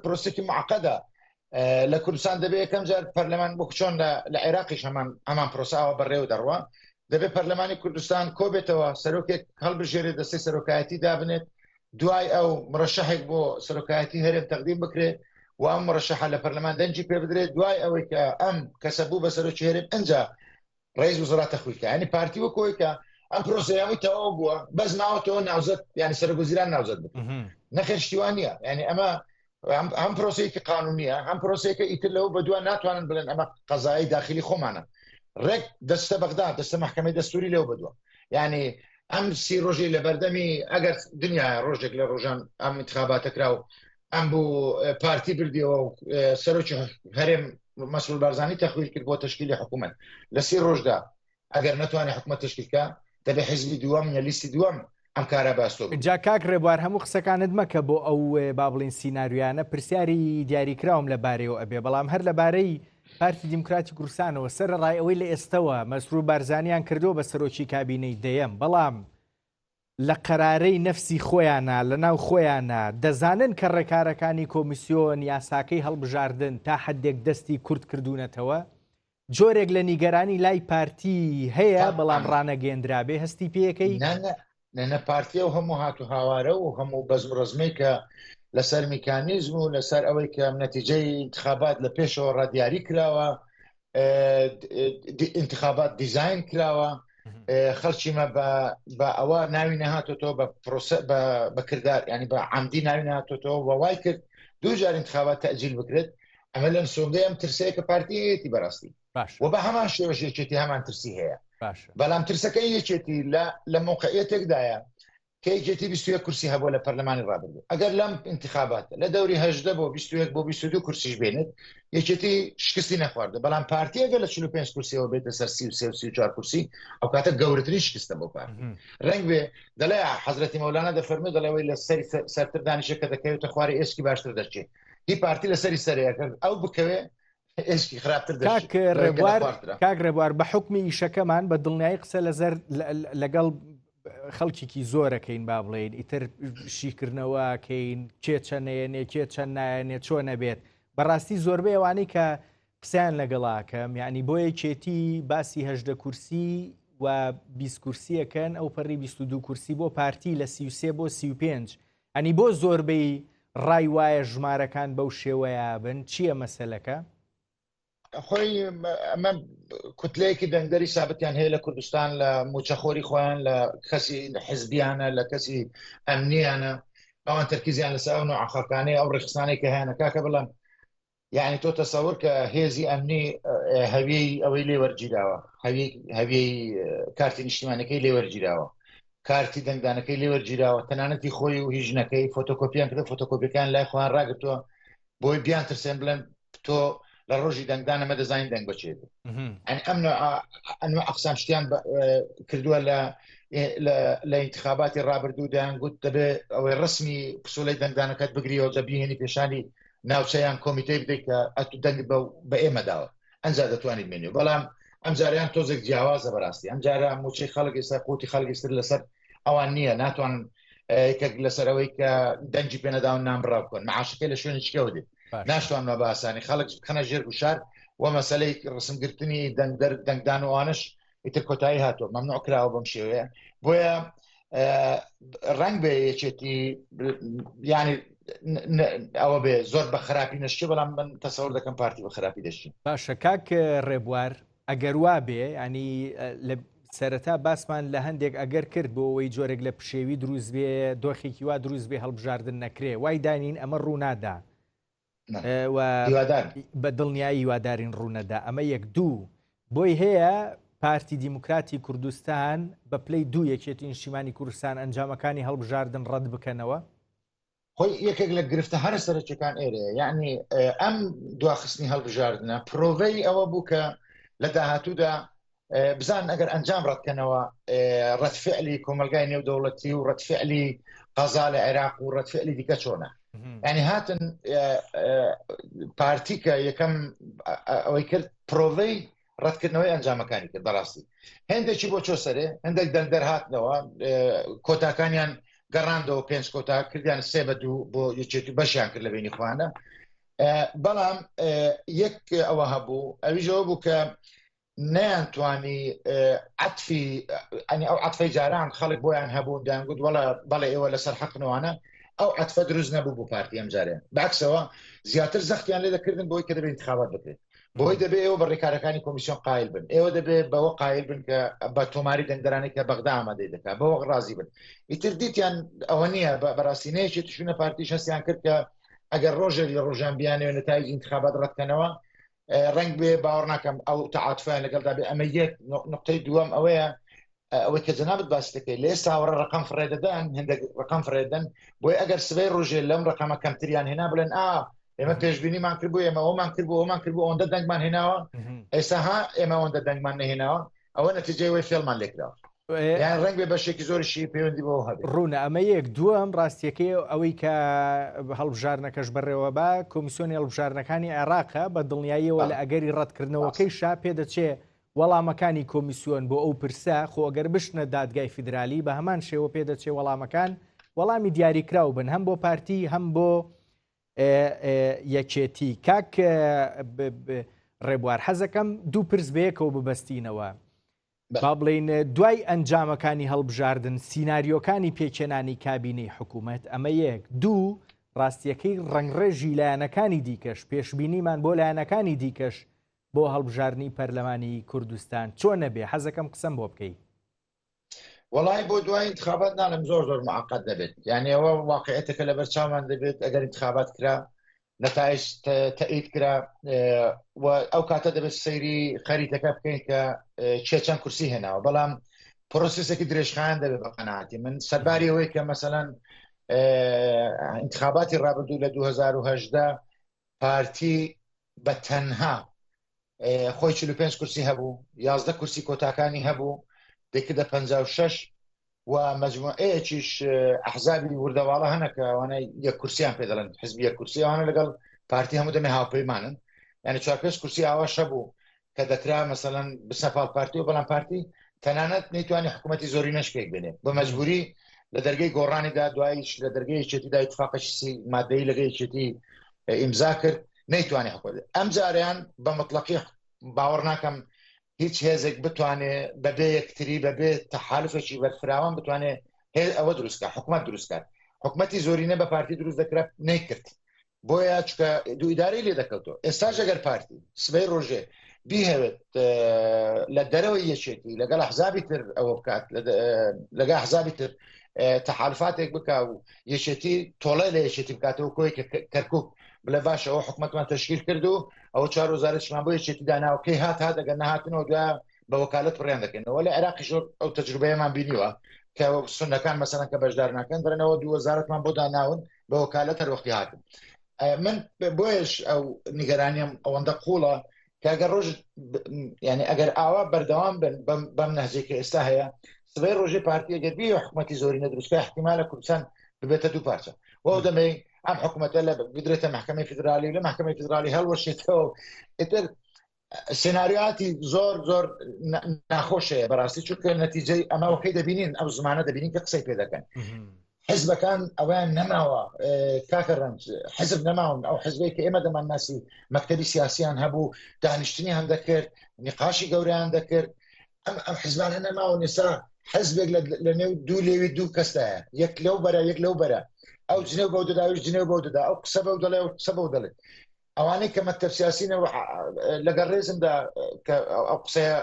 B: پرۆسێکی معقەدە لە کوردستان دەبێت یەکەم جار پەرلەمان بۆ چۆن لە عێراقیش هەمان پرۆساوە بەڕێوە دەڕوە دەبێت پەرلەمانی کوردستان کۆبێتەوە سەرۆکێک هەڵبژێرێت دەستەی سەرۆکایەتی دابنێت دوای ئەو مرەشەحێک بۆ سەرۆکایەتی هەرێم تەقدیم بکرێت و ئەم مرەشەحە لە پەرلەمان دەنجی پێ بدرێت دوای ئەوەی کە ئەم کەسە بوو بە سەرۆکی هەرێم ئەنجا ڕئیس وزرات تەخویکە ینی پارتی وەکۆی کە ئەم پرۆسەیەوەی تەواو بووە بەس ناوەتەوە ناوزەت ینی سەرۆکوەزیران ناوزەت بکە نەخێر شتیوان نییە ینی ئەمە ئەم پرۆسەیەکی قانونیە ئەم پرۆسەیەکە ئیتر لەوە بە دووە ناتوانن بڵێن ئەمە قەزایی داخلی خۆمانە ڕێک دەستە بەغدا دەستە محکەمەی دەستوری لەوە بەدووە ینی ئەم سی ڕۆژی لە بەردەمی ئەگەر دنیا ڕۆژێک لە ڕۆژان ئەم انتخاباتە کرا و ئەم بوو پارتی بردیەوە و سەرۆکی هەرێم مەسئول بارزانی تەخویل کرد بۆ تشکیلی حکوومەت لە سی ڕۆژدا ئەگەر نەتوانێت حکوومەت تشکیلکە دەبێت حیزبی دووەم یا لیستی دووەم ئەم کارە باستۆ
A: جا کاک ڕێبوار هەموو قسەکانت مەکە بۆ ئەو با بڵین سیناریویانە پرسیاری دیاریکراوم لەبارەیەوە ئەبێ بەڵام هەر لەبارەی پارتی دیموکراتی کوردستانەوە سەرڕای ئەوەی لە ئێستەوە مەسرور بارزانیان کردو بە سەرۆکی کابینەی دەیەم بەڵام لە قەرارەی نەفسی خۆیانە لە ناو خۆیانە دەزانن کە ڕێکارەکانی کۆمیسیۆن یاساکەی هەڵبژاردن تا حدێک دەستی کورت کردوونەتەوە جۆرێک لە نیگەرانی لای پارتی هەیە بەڵام ڕانەگەێنرابێ هەستی پێەکەی
B: نە پارتیە و هەموو هاتو هاوارە و هەموو بەزم ڕزمەی کە لەسەر میکانیزم و لەسەر ئەوەی کە نەتیجەی انتخابات لە پێشەوە ڕادیاری کراوە انتخابات دیزاین کراوە خەڵکیمە بە ئەوە ناوی نەهاتۆتەوە بە کردار ینی بە عەمدی ناوی نهاتۆتەوە وای کرد دوو جار انتخابات تەجیل بکرێت ئەمە لەم سۆندەی ئەم ترسەیە کە پارتیەتی بەڕاستی و بە هەمان شێوەش یەکێتی هەمان ترسی هەیە بەڵام ترسەکەی یەکێتی لە موقعیەتێکدایە کە یەکێتی 21 کورسی هەبووە لە پەرلەمانی ڕابردوو ئەگەر لەم انتخاباتە لە دەوری 18 بۆ 21 بۆ 22 کورسیش بێنێت یەکێتی شکستی نەخواردە بەڵام پارتیەگە لە 45 کورسیەوە بێتە سەر 33 کورسی ئەو کاتە گەورەترین شکستە بۆ پارتی ڕەنگ بێ دەڵێ حەزرەتی مەولانە دەفەرمێ دەڵێەوەی لە سەری سەرتر دانیشە کە دەکەوێتە خوارێ ئێسکی باشتر دەرچێت هی پارتی لە سەری سەرەکە ئەو بکەوێ ئێسکی خراپتر
A: کاک ڕێبوار بە حکمی ئیشەکەمان بە دڵنیایی قسە لەگەڵ خەڵکیکی زۆرەکەین با بڵێن ئیتر شیکردنەوەکەین کێ چەنەیەنێ کێ چەند نایەنێ چۆن نەبێت بەڕاستی زۆربەی ئەوانەی کە قسەیان لەگەڵاکەم یعنی بۆ یەکێتی باسی 18 کورسی و 20 کورسیەکەن ئەو پەڕی 22 کورسی بۆ پارتی لە 33 بۆ 35 ئەنی بۆ زۆربەی ڕای وایە ژمارەکان بەو شێوەیە بن چییە مەسەلەکە؟
B: خۆی ئەمە کوتلەیەکی دەنگدەری سابتیان هەیە لە کوردستان لە موچەخۆری خۆیان لە کەسی حزبیانە لە کەسی ئەمنیانە ئەوان تەرکیزیان لەسەر ئەو نوع خەڵکانەی ئەو ڕێخستانەی کە هەیەە کاکە بڵێم یعنی تۆ تەسەور کە هێزی ئەمنی هەویەی ئەوەی لێ وەرگیراوە هەویەی کارتی نیشتیمانەکەی لێ وەرگیراوە کارتی دەنگدانەکەی لێ وەرگیراوە تەنانەتی خۆی و هیژنەکەی فۆتۆکۆپیان کردە فۆتۆکۆپیەکان لای خۆیان ڕاگرتووە بۆی بیان ترسێن بڵێن تۆ لە ڕۆژی دەنگدانە مە دەزانین دەنگ بچێت ئەم ئەقسام شتیان کردووە لە انتخاباتی ڕابردوو دەیانگوت دەبێت ئەوەی ڕسمی پسوولەی دەنگدانەکەت بگریەوە دەبیهێنی پێشانی ناوچەیان کۆمیتەی بدەیت کە ئەتو دەنگ بە ئێمەداوە ئەنجا دەتوانیت بێنێ بەڵام ئەم جاریان تۆزێک جیاوازە بەڕاستی ئەم جارە موچەی خەڵک ئێستا قوتی خەڵکیستر لەسەر ئەوان نییە ناتوانن لەسەرەوەی کە دەنگی پێنەداون نامڕاو بکەن معاشەکەی لە شوێنی چکەوە دێت ناشتوانمە باسانی خەڵک بخەنە ژێر وشار و مەسەلەی ڕسمگرتنی دەنگدان وانش ئیتر کۆتایی هاتووە مەمنوع کراوە بەم شێوەیە بۆیە ڕەنگ بێ یەکێتی ینی ئەوە بێ زۆر بە خراپی نەشتێ بەڵام من تەسەوەر دەکەم پارتی بە خراپی دەشتین
A: باشە کاک ڕێبوار ئەگەر وا بێ ینی لە سەرەتا باسمان لە هەندێک ئەگەر کرد بۆ ئەوەی جۆرێک لە پشێوی دروست بێ دۆخێکی وا دروست بێ هەڵبژاردن نەکرێ وای دانین ئەمە ڕوونادا بە دڵنیایی هیوادارین ڕوونەدا ئەمە یەک دوو بۆی هەیە پارتی دیموکراتی کوردستان بە پلەی دوو یەکێتی نیشتیمانی کوردستان ئەنجامەکانی هەڵبژاردن ڕەت بکەنەوە
B: خۆی یەکێک لە گرفتە هەرە سەرچەکان ئێرە یعنی ئەم دواخستنی هەڵبژاردنە پرۆڤەی ئەوە بوو کە لە داهاتوودا بزان ئەگەر ئەنجام ڕەتکەنەوە ڕەتفعلی کۆمەلگای نێودەوڵەتی و ڕەتفعلی قەزا لە عێراق و ڕەتفعلی دیکە چۆنە ینی هاتن پارتیکە یەکەم ئەوەی کرد پرۆڤەی ڕەتکردنەوەی ئەنجامەکانی کرد بەڕاستی هەندێکی بۆ چۆ سەرێ هەندێک دەردەرهاتنەوە کۆتاکانیان گەڕاندەوە 5 کۆتا کردیان 3-2 بۆ یەکێتی بەشیان کرد لە بینی خوانە بەڵام یەک ئەوە هەبوو ئەویژەوە بوو کە نەیانتوانی عەتفی ئەو عەتفەی جاران خەڵک بۆیان هەبوو دەیانگوت بەڵێ ئێوە لەسەر حەقنەوەوانە ئەو عەتفە دروست نەبوو بۆ پارتی ئەم جارێ بەعکسەوە زیاتر زەختیان لێ دەکردن بۆی کە دەبێت انتخابات بکرێت بۆی دەبێت ئێوە بە ڕێکارەکانی کۆمیسیۆن قایل بن ئێوە دەبێت بەوە قایل بن کە بە تۆماری دەنگدەرانی کە بەغدا ئامادەی دەکات بەوە ڕازی بن ئیتر دیتیان ئەوە نییە بەڕاستی نەیەکی توشونە پارتیش هەستیان کرد کە ئەگەر ڕۆژێک لە ڕۆژان بیانەوە نتایجی انتخابات ڕەتکەنەوە ڕنگ بێ باوەڕ ناکەم ئەو تەعاتفیان لەگەڵدا بێ ئەمە یەک نقطەی دووەم ئەوەیە ئەوەی کە جەنابەت باس دەکەی لە ئێستاوەڕە ڕقم فڕێدەدەن هەندێک ڕقم فڕێدەن بۆی ئەگەر سبەی ڕۆژێ لەم ڕقەمە کەمتریان هێنا بڵێن ئێمە پێشبینیمان کردبوو ئێمە ئەومان کردبوو ئەومان کردبوو ئەوەندە دەنگمان هێناوە ئێستا ئێمە ئەوەندە دەنگمان نەهێناوە ئەوە نەتیجەی وەی فێڵمان لێکراوە یان ڕنگ بێ بەشێکی زۆریشی پەیوەندی بەوە هەبێت
A: ڕوونە ئەمە یەک دووەم ڕاستیەکەی ئەوەی کە هەڵبژارنەکەش بەڕێوە بە کۆمیسیۆنی هەڵبژارنەکانی عێراقە بە دڵنیاییەوە لە ئەگەری ڕەتکردنەوەکەی شا پێدەچێ وەڵامەکانی کۆمیسیۆن بۆ ئەو پرسە خۆ ئەگەر بشنە دادگای فیدرالی بە هەمان شێوە پێدەچێ وەڵامەکان وەڵامی دیاریکراو بن هەم بۆ پارتی هەم بۆ یەکێتی کاک ڕێبوار حەزەکەم دوو پرس بەیەکەوە ببەستینەوە با بڵین دوای ئەنجامەکانی هەڵبژاردن سیناریۆکانی پێچێنانی کابینەی حکوومەت ئەمە یەک دوو ڕاستیەکەی ڕنگڕێژی لایەنەکانی دیکەش پێشبینیمان بۆ لایەنەکانی دیکەش بۆ هەڵبژاردننی پەرلەمانی کوردستان چۆن نەبێ حەزەکەم قسەم بۆ بکەی
B: وڵای بۆ دوای انتخابات ناڵم زۆر معقد دەبێت یعنی ئەوە واقعەتەکە لە بەرچاومان دەبێت ئەگەر انتخابات کرا نەتایج تەئید کرا ئەو کاتە دەبێت سەیری خەریتەکە بکەین کە چەند کورسی هێناوە بەڵام پرۆسسێکی درێژخایان دەبێت بە قەناعەتی من سەرباری ئەوەی کە مەسەلەن انتخاباتی ڕابردوو لە 2018 پارتی بە تەنها خۆی 45 کورسی هەبوو 11 کورسی کۆتاکانی هەبوو دەکردە 56 و مەجموعەیەکیش ئەحزابی وردەواڵە هەنەکە ئەوانە یەک کورسیان پێ دەڵێن حزبی یەک کورسی ئەوانە لەگەڵ پارتی هەموو دەمێ هاوپەیمانن یعنی 4-5 کورسی ئاواش هەبوو کە دەکرا مەسەلەن بسەپاڵ پارتی و بەڵام پارتی تەنانەت نەیتوانی حکوومەتی زۆری نەشکێک بێنێ بە مەجبوری لە دەرگەی گۆڕانیدا دوایش لە دەرگەی یەکێتیدا اتفاقی مادەی لەگەڵ یەکێتی ئیمزا کرد نەیتوانی حکوومەت ئەم جاریان بە مطلقی باوەڕ ناکەم هیچ هێزێک بتوانێت بەبێ یەکتری بەبێ تەحالفێکی بەرفراوان بتوانێت ئەوە دروستکە حکوومەت دروستکات حکوومەتی زۆرینە بە پارتی دروست دەکرا نەیکرد بۆیە چکە دوو ئیدارەی لێ دەکەوتەوە ئێستاش ئەگەر پارتی سبەی ڕۆژێ بیهێوێت لە دەرەوەی یەکێتی لەگەڵ ئەحزابی تر ئەوە بکات لەگەڵ ئەحزابی تر تەحالفاتێک بکا و یەکێتی تۆڵای لە یەکێتی بکاتەوە کۆی کەرکوب بڵێ باشە ئەوە حکوومەتمان تەشکیل کرد و ئەوە 4 وەزارەتمان بۆ یەکێتی داناوەکەی هات دەگەر نەهاتنەوە دوایە بە وەکالەت بڕیان دەکەنەوە لە عێراقیش ئەو تەجروبەیەمان بینیوە کە سونەکان مەسەلەن کە بەشدار ناکەن دەرەنەوە 2 وەزارەتمان بۆ داناون بە وەکالەت هەر وەختی هاتن من بۆیش ئەو نیگەرانیم ئەوەندە قوڵە کە ئەگەر ڕۆژ یعنی ئەگەر ئاوا بەردەوام بن بەم نەهجێکە ئێستا هەیە سبەی ڕۆژێ پارتی ئەگەر بی حکوومەتی زۆری نەدروستکە احتیمالە کوردستان ببێتە دوو پارچە وەو دەمەی ئەم حکوومەتە لە بدرێتە محکمەی فیدرالی لە محکمەی فیدرالی هەڵوەشێتەوە ئیتر سێناریۆاتی زۆر ناخۆشەیە بەڕاستی چونکە نەتیجەی ئەماوەکەی دەبینین ئەو زمانە دەبینین کە قسەی پێ دەکەن حزبەکان ئەویان نەماوە کاکە ڕەنج حزب نەماون ئەو حزبەی کە ئێمە دەمانناسی مەکتەبی سیاسیان هەبوو دانیشتنی هەم دەکرد نقاشی گەوریان دەکرد ئەم حزبانە نەماون ئێستا حزبێک لە نێو دوو لێوی دوو کەسایە یەک لەو بەرە یەک لەو بەرە ئەو جنێو بەو دەداویش جنێو بەو دەدا ئەو قسە بەو دەڵێ و قسە بەو دەڵێت ئەوانەی کە مەکتەب سیاسینەوە لەگەڵ ڕێزمدا کە ئەو قسەیە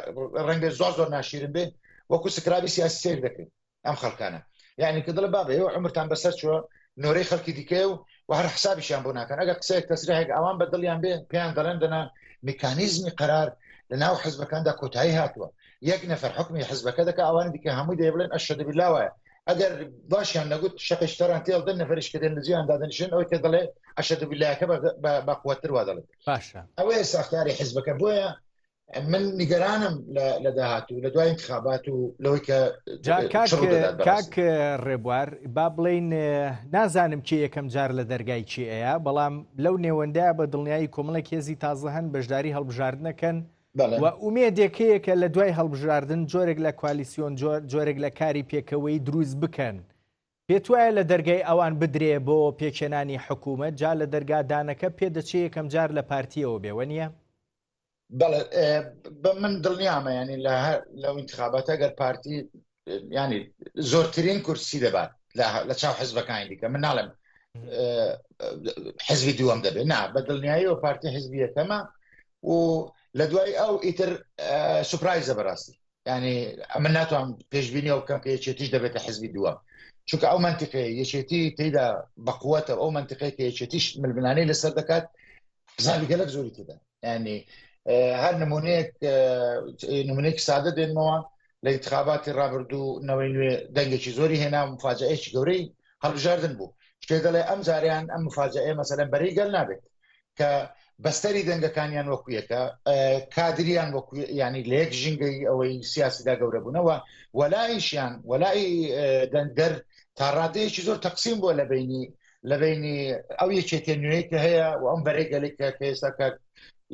B: ڕەنگە زۆر ناشیرن بێ وەکو سکرابی سیاسی سیر دەکرد ئەم خەڵکانە یعنی کە دڵە بابێ ئێوە عمرتان بەسەر چووە نۆرەی خەڵکی دیکە و هەر حسابیشیان بۆ ناکەن ئەگەر قسەیەک تەسریحێک ئەوان بە دڵیان بێ پێیان دەڵێن دەنا میکانیزمی قەرار لە ناو حزبەکاندا کۆتایی هاتووە یەک نەفەر حکمی حزبەکە دەکە ئەوانی دیکە هەمووی دەیڵێن ئەشهد بالله وایە ئەگەر باشیان نەگوت شەقیشتەران تێڵ دەن نەفەرش کە دێن لەجیان دادەنیشن ئەوەی کە دەڵێ ئەشهد باللهەکە بە قووەتر وا دەڵێت
A: باشە
B: ئەوەیە ساختاری حزبەکە بۆیە من نیگەرانم لە داهاتوو لە دوای انتخابات و لەوەی کە
A: کاک ڕێبوار با بڵین نازانم کێ یەکەم جار لە دەرگای چێەیە بەڵام لەو نێوەندەیە بە دڵنیایی کۆمەڵێک هێزی تازە هەن بەشداری هەڵبژاردنەکەن و ئومێدێکەیە کە لە دوای هەڵبژاردن جۆرێک لە کوالیسیۆن جۆرێک لە کاری پێکەوەی دروست بکەن پێت وایە لە دەرگای ئەوان بدرێ بۆ پێکێنانی حکوومەت جا لە دەرگادانەکە پێدەچێت یەکەم جار لە پارتیەوە بێوە نیە؟
B: بەڵێ من دڵنیامە ینی لەو انتخابات ئەگەر پارتی ینی زۆرترین کورسی دەبات لە چاو حزبەکانی دیکە من ناڵێم حزبی دووەم دەبێت نا بە دڵنیایی و پارتی حزبی یەکەمە و لە دوای ئەو ئیتر سوپرایزە بەڕاستی ینی من ناتوانم پێشبینی ئەو بکەم کە یەکێتیش دەبێتە حزبی دووەم چونکە ئەو منتیقەیە یەکێتی تێیدا بەقووەتە ئەو منتیقەیە کە یەکێتیش ململانەی لەسەر دەکات حزابی گەلک زۆری تێدا ینی هەر نمونەیەکی سادە دێنمەوە لە انتخاباتی ڕابردوو نەوەی نوێ دەنگێکی زۆری هێنا مفاجئەیەکی گەورەی هەڵبژاردن بوو شتێ دەڵێ ئەم جاریان ئەم مفاجئەیە مەسەلەن بەرەی گەل نابێت کە بەستەری دەنگەکانیان وەکویەکە کادریان وەکو ینی لە یەک ژینگەی ئەوەی سیاسیدا گەورە بوونەوە وەلایشیان وەلای دەنگەر تا ڕادەیەکی زۆر تەقسیم بووە لە بینی ئەو یەکێتە نوێی کە هەیە و ئەم بەرەی گەلێک کە ئێستا کە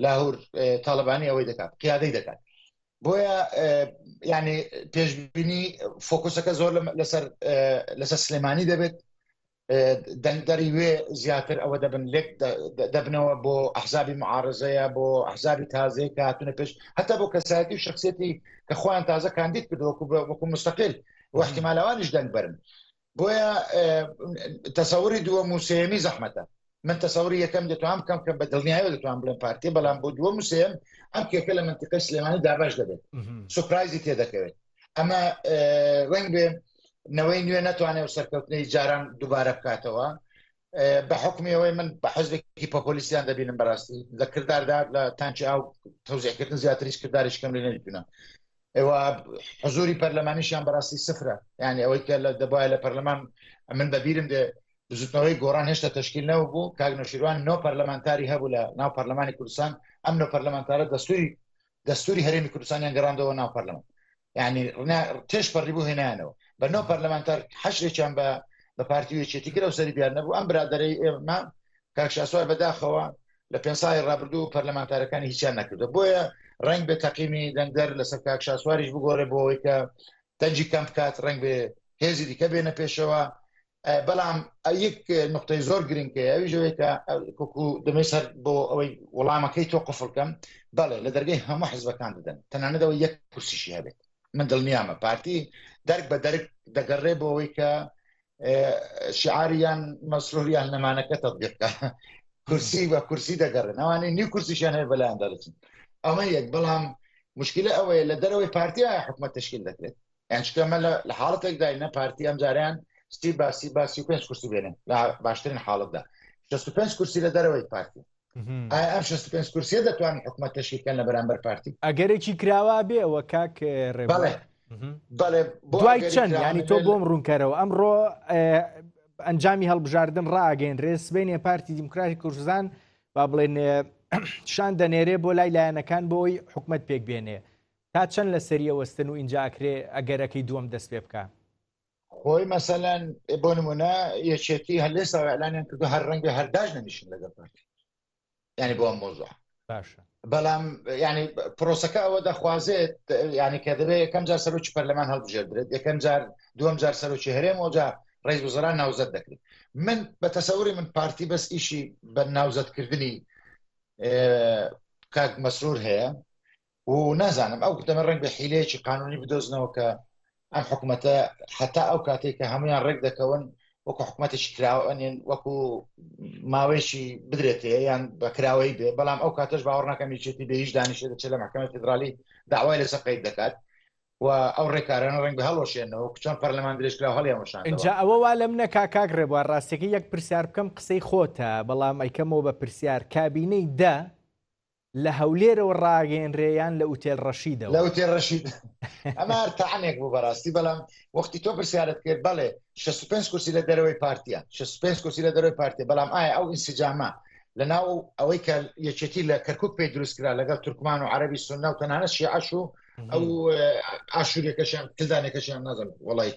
B: لاهور تاالبانی ئەوەی دەکات قیادەی دەکات بۆیە ینی پێشبینی فۆکوسەکە زۆر لەسەر سلێمانی دەبێت دەنگدەری وێ زیاتر ئەوە دەبن لێک دەبنەوە بۆ ئەحزابی معارزەیە بۆ ئەحزابی تازەی کە هاتوونە پێش هەتا بۆ کەسایەتی و شخصیەتی کە خۆیان تازە کاندید کردو وەکو مستەقل و احتیمالەوانیش دەنگ برن بۆیە تەسەوری دووەم و سێیەمی زەحمەتە من تەسەوری یەکەم دەتوانم بکەم کە بە دڵنیایی دەتوانم بڵێم پارتی بەڵام بۆ دووەم و سێیەم ئەم کێکە لە منتیقەی سلێمانی دابش دەبێت سوپرایزی تێدەکەوێت ئەمە ڕەنگ بێ نەوەی نوێ ناتوانێت و سەرکەوتنەی جاران دووبارە بکاتەوە بە حکمیەوەی من بە حەزبێکی پۆپۆلیسیان دەبینم بەڕاستی لە کرداردا لە تانچی ئاو تەوزیعکردن زیاتریش کرداریش کەم لێ نەدیتونە ئێوە حزوری پەرلەمانیشیان بەڕاستی سفرە یعنی ئەوەی کە لە دەبایە لە پەرلەمان من بەبیرم دێ زوتنەوەی گۆڕان هێشتا تشکیل نەوە بوو کاک نەوشیروان نۆ پەرلەمانتاری هەبوو لە ناو پەرلەمانی کوردستان ئەم نۆ پەرلەمانتارە دەستوری هەرێمی کوردستانیان گەڕاندەوە ناو پەرلەمان یعنی تێش پەڕی بوو هێنانەوە بە نۆ پەرلەمانتار حەشرێکیان بە پارتی وێچێتی کرە و سەری بیان نەبوو ئەم برادەرەی ئێمە کاک شاسوار بەداخەوە لە 5 ساڵی ڕابردوو پەرلەمانتارەکانی هیچیان نەکردو بۆیە ڕنگ بێ تەقیمی دەنگدەر لەسەر کاک شاسواریش بگۆڕێ بۆەوەی کە دەنجی کەم بکات ڕنگ بێ هێزی دیکە بێنە پێشەوە بەڵام یەک نقطەی زۆر گرنگکەیە ئەویژەوەی کە کۆکو دەمەی سەر بۆ ئەوەی وەڵامەکەی تۆ قفڵکەم بەڵێ لە دەرگای هەموو حزبەکان دەدەن تەنانەتەوە یەک کورسیشی هەبێت من دڵنیامە پارتی دەرک بە دەرک دەگەڕێ بۆ ئەوەی کە شعاریان مەسروریان نەمانەکە تەطبیقکە کورسی بە کورسی دەگەڕێن ئەوانەی نیو کورسیشیان هەیە بەلایان دەڵێتن ئەمە یەک بەڵام مشکلە ئەوەیە لە دەرەوەی پارتیە حکومەت تشکیل دەکرێت یان چکەمە لە حاڵەتێکدا نە پارتی ئەم جاریان ستی باسی 35 کورسی بێنن لە باشترین حاڵەتدا 65 کورسی لە دەرەوەی پارتی ئەم 65 کورسیە دەتوانین حکومەت تشکیلکەن لە بەرامبەر پارتی
A: ئەگەرێکی کراوا بێ ئەوە کاک
B: بەڵێ بەڵێ
A: دوای چەند ینی تۆ بۆم ڕوونکەرەوە ئەمڕۆ ئەنجامی هەڵبژاردن ڕاگەێنرێ سبەینێ پارتی دیموکراتی کوردستان با بڵێن شان دەنێرێ بۆ لای لایەنەکان بۆی حکومەت پێک بێنێ تا چەند لە سەریە وەستن و ئینجاکرێ ئەگەرەکەی دووەم دەست پێ بکە
B: خۆی مەسەلەن بۆ نمونە یەکێتی هەلێستا ئەلانیان کردو هەر ڕەنگە هەرداش نەنیشن لەگەڵ پارتی ینی بۆ ئەم مۆزوع
A: باشە
B: بەڵام ینی پرۆسەکە ئەوە دەخوازێت ینی کە دەبێت یەکەم جار سەرۆکی پەرلەمان هەڵبژێردرێت یەکەم جار دووەم جار سەرۆکی هەرێم ئەوجا ڕئیس وزرا ناوزەت دەکرێت من بە تەسەوری من پارتی بەس ئیشی بە ناوزەتکردنی کاک مەسرور هەیە و نازانم ئەو دەمە ڕنگ بە حیلەیەکی قانونی بدۆزنەوە کە ئەم حکوومەتە حتا ئەو کاتێک کە هەمویان ڕێک دەکەون وەکو حکوومەتێکی کراوەنێن وەکو ماوەیەکی بدرێتێ یان بەکراوەی بێ بەڵام ئەو کاتەش باوەڕ ناکەم یەکێتی بە هیچ دانیشێ دەچێت لە محکەمەی فیدرالی داوای لەسەر قەید دەکات و ئەو ڕێکارانە ڕنگ بە هەڵۆشێنەوە چۆن پەرلەمان درێژکراوە هەڵیانوەشان
A: اینجا ئەوە وا لەم نەکا کاک ڕێبوار ڕاستیەکە یەک پرسیار بکەم قسەی خۆتە بەڵام ئەیکەمەوە بە پرسیار کابینەی دە لە هەولێرەوە ڕاگەێنرێیان لە ئوتێل ڕەشیدەوە
B: لە ئوتێل ڕەشید ئەمە تەعانێک بوو بەڕاستی بەڵام وەختی تۆ پرسیارت کرد بەڵێ 65 کورسی لە دەرەوەی پارتیە 65 کورسی لە دەرەوەی پارتیە بەڵام ئایا ئەو ئینسجامە لەناو ئەوەی کە یەکێتی لە کەرکوک پێی دروستکرا لەگەڵ تورکمان و عەرەبی سوننە و تەنانەت شیعەش و ئەو ئاشوریەکەشیان کلدانێکەشیان نازانم وەڵی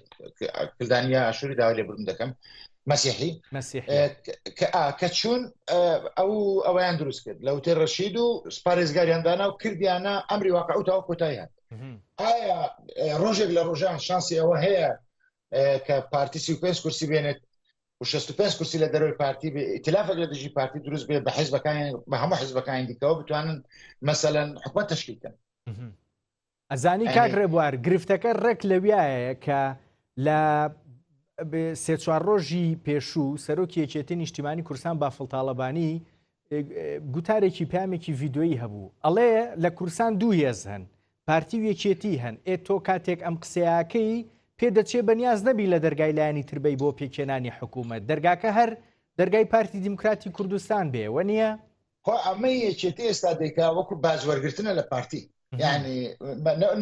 B: کلدانیا ئاشوری داوای لێبوردن دەکەم مەسیحی
A: مەسیحی
B: کە چوون ئەویان دروست کرد لە وتێ ڕەشید و سپارێزگاریاندانا و کردیانە ئەمری واقعوتەوە کۆتاییان ئایا ڕۆژێک لە ڕۆژان شانسی ئەوە هەیە کە پارتی 35 کورسی بێنێت و 65 کورسی لە دەروی پارتی بێ ئیتلافێک لە دژی پارتی دروست بێت بە حیزبەکان بە هەموو حیزبەکانی دیکەوە بتوانن مەسەلەن حکومەت تشکیل بکەن.
A: ئەزانی کاک ڕێبوار گرفتەکە ڕێک لەویایە کە لە سێ چوار ڕۆژی پێشوو سەرۆکی یەکێتی نیشتیمانی کورسان بافڵتاڵەبانی گوتارێکی پامێکی ڤیددیۆیی هەبوو ئەڵێ لە کورسان دوو هێز هەن پارتی و یەکێتی هەن تۆ کاتێک ئەم قسەیەکەی پێدەچێ بەنیاز نەبی لە دەرگای لایانی تربەی بۆ پێکێنانی حکوومەت دەرگاکە هەر دەرگای پارتی دیموکراتی کوردستان بێ وە نییە؟
B: خۆ ئەمەی یەکێتی ئێستا دەیکا وەکو بازوەرگرتنە لە پارتی یعنی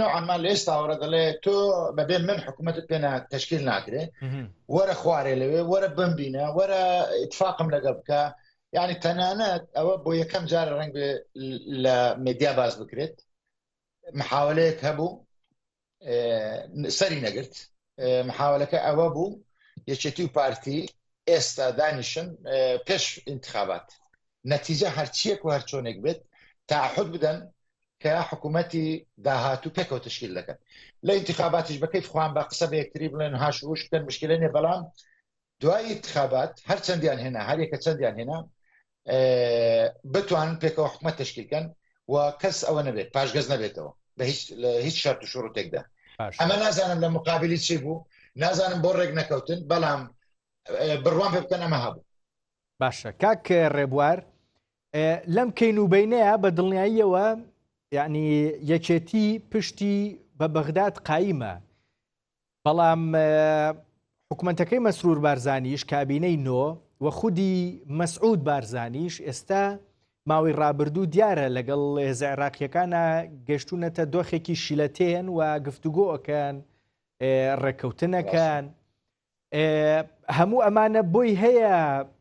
B: نوعاً لە ئێستاوەڕە دەڵێ تۆ بەبێ من حکوومەتت پێ تشکیل ناکرێ وەرە خوارێ لەوێ وەرە بمبینە وەرە ئیتفاقم لەگەڵ بکە یعنی تەنانەت ئەوە بۆ یەکەم جارە ڕەنگ لە مێدیا باز بکرێت محاولەیەک هەبوو سەری نەگرت محاولەکە ئەوە بوو یەکێتی و پارتی ئێستا دانیشن پێش انتخابات نەتیجە هەرچیەک و هەرچۆنێک بێت تعهد بدەن کە حکوومەتی داهاتوو پێکەوە تشکیل دەکەن لە انتخاباتیش بەکەیف خوان بە قسە بە یەکتری بڵێن هاشوش بکەن مشکلە نیە بەڵام دوای انتخابات هەر چەندیان هێنا هەر یەکە چەندیان هێنا بتوانن پێکەوە حکومەت تشکیلکەن و کەس ئەوە نەبێت پاشگەز نەبێتەوە بە هیچ شەرت و شوڕوتێکدا ئەمە نازانم لە مقابلی چی بوو نازانم بۆ ڕێک نەکەوتن بەڵام بڕوان پێ بکەن ئەمە هەبوو.
A: باشە کاک ڕێبوار لەم کەینوبەینەیە بە دڵنیاییەوە یعنی یەکێتی پشتی بە بەغداد قایمە بەڵام حکوومەتەکەی مەسرور بارزانیش کابینەی نۆ و خودی مەسعود بارزانیش ئێستا ماوەی ڕابردوو دیارە لەگەڵ هێزە عێراقیەکانە گەشتونەتە دۆخێکی شیلەتێن و گفتوگۆەکەن ڕێککەوتنەکان هەموو ئەمانە بۆی هەیە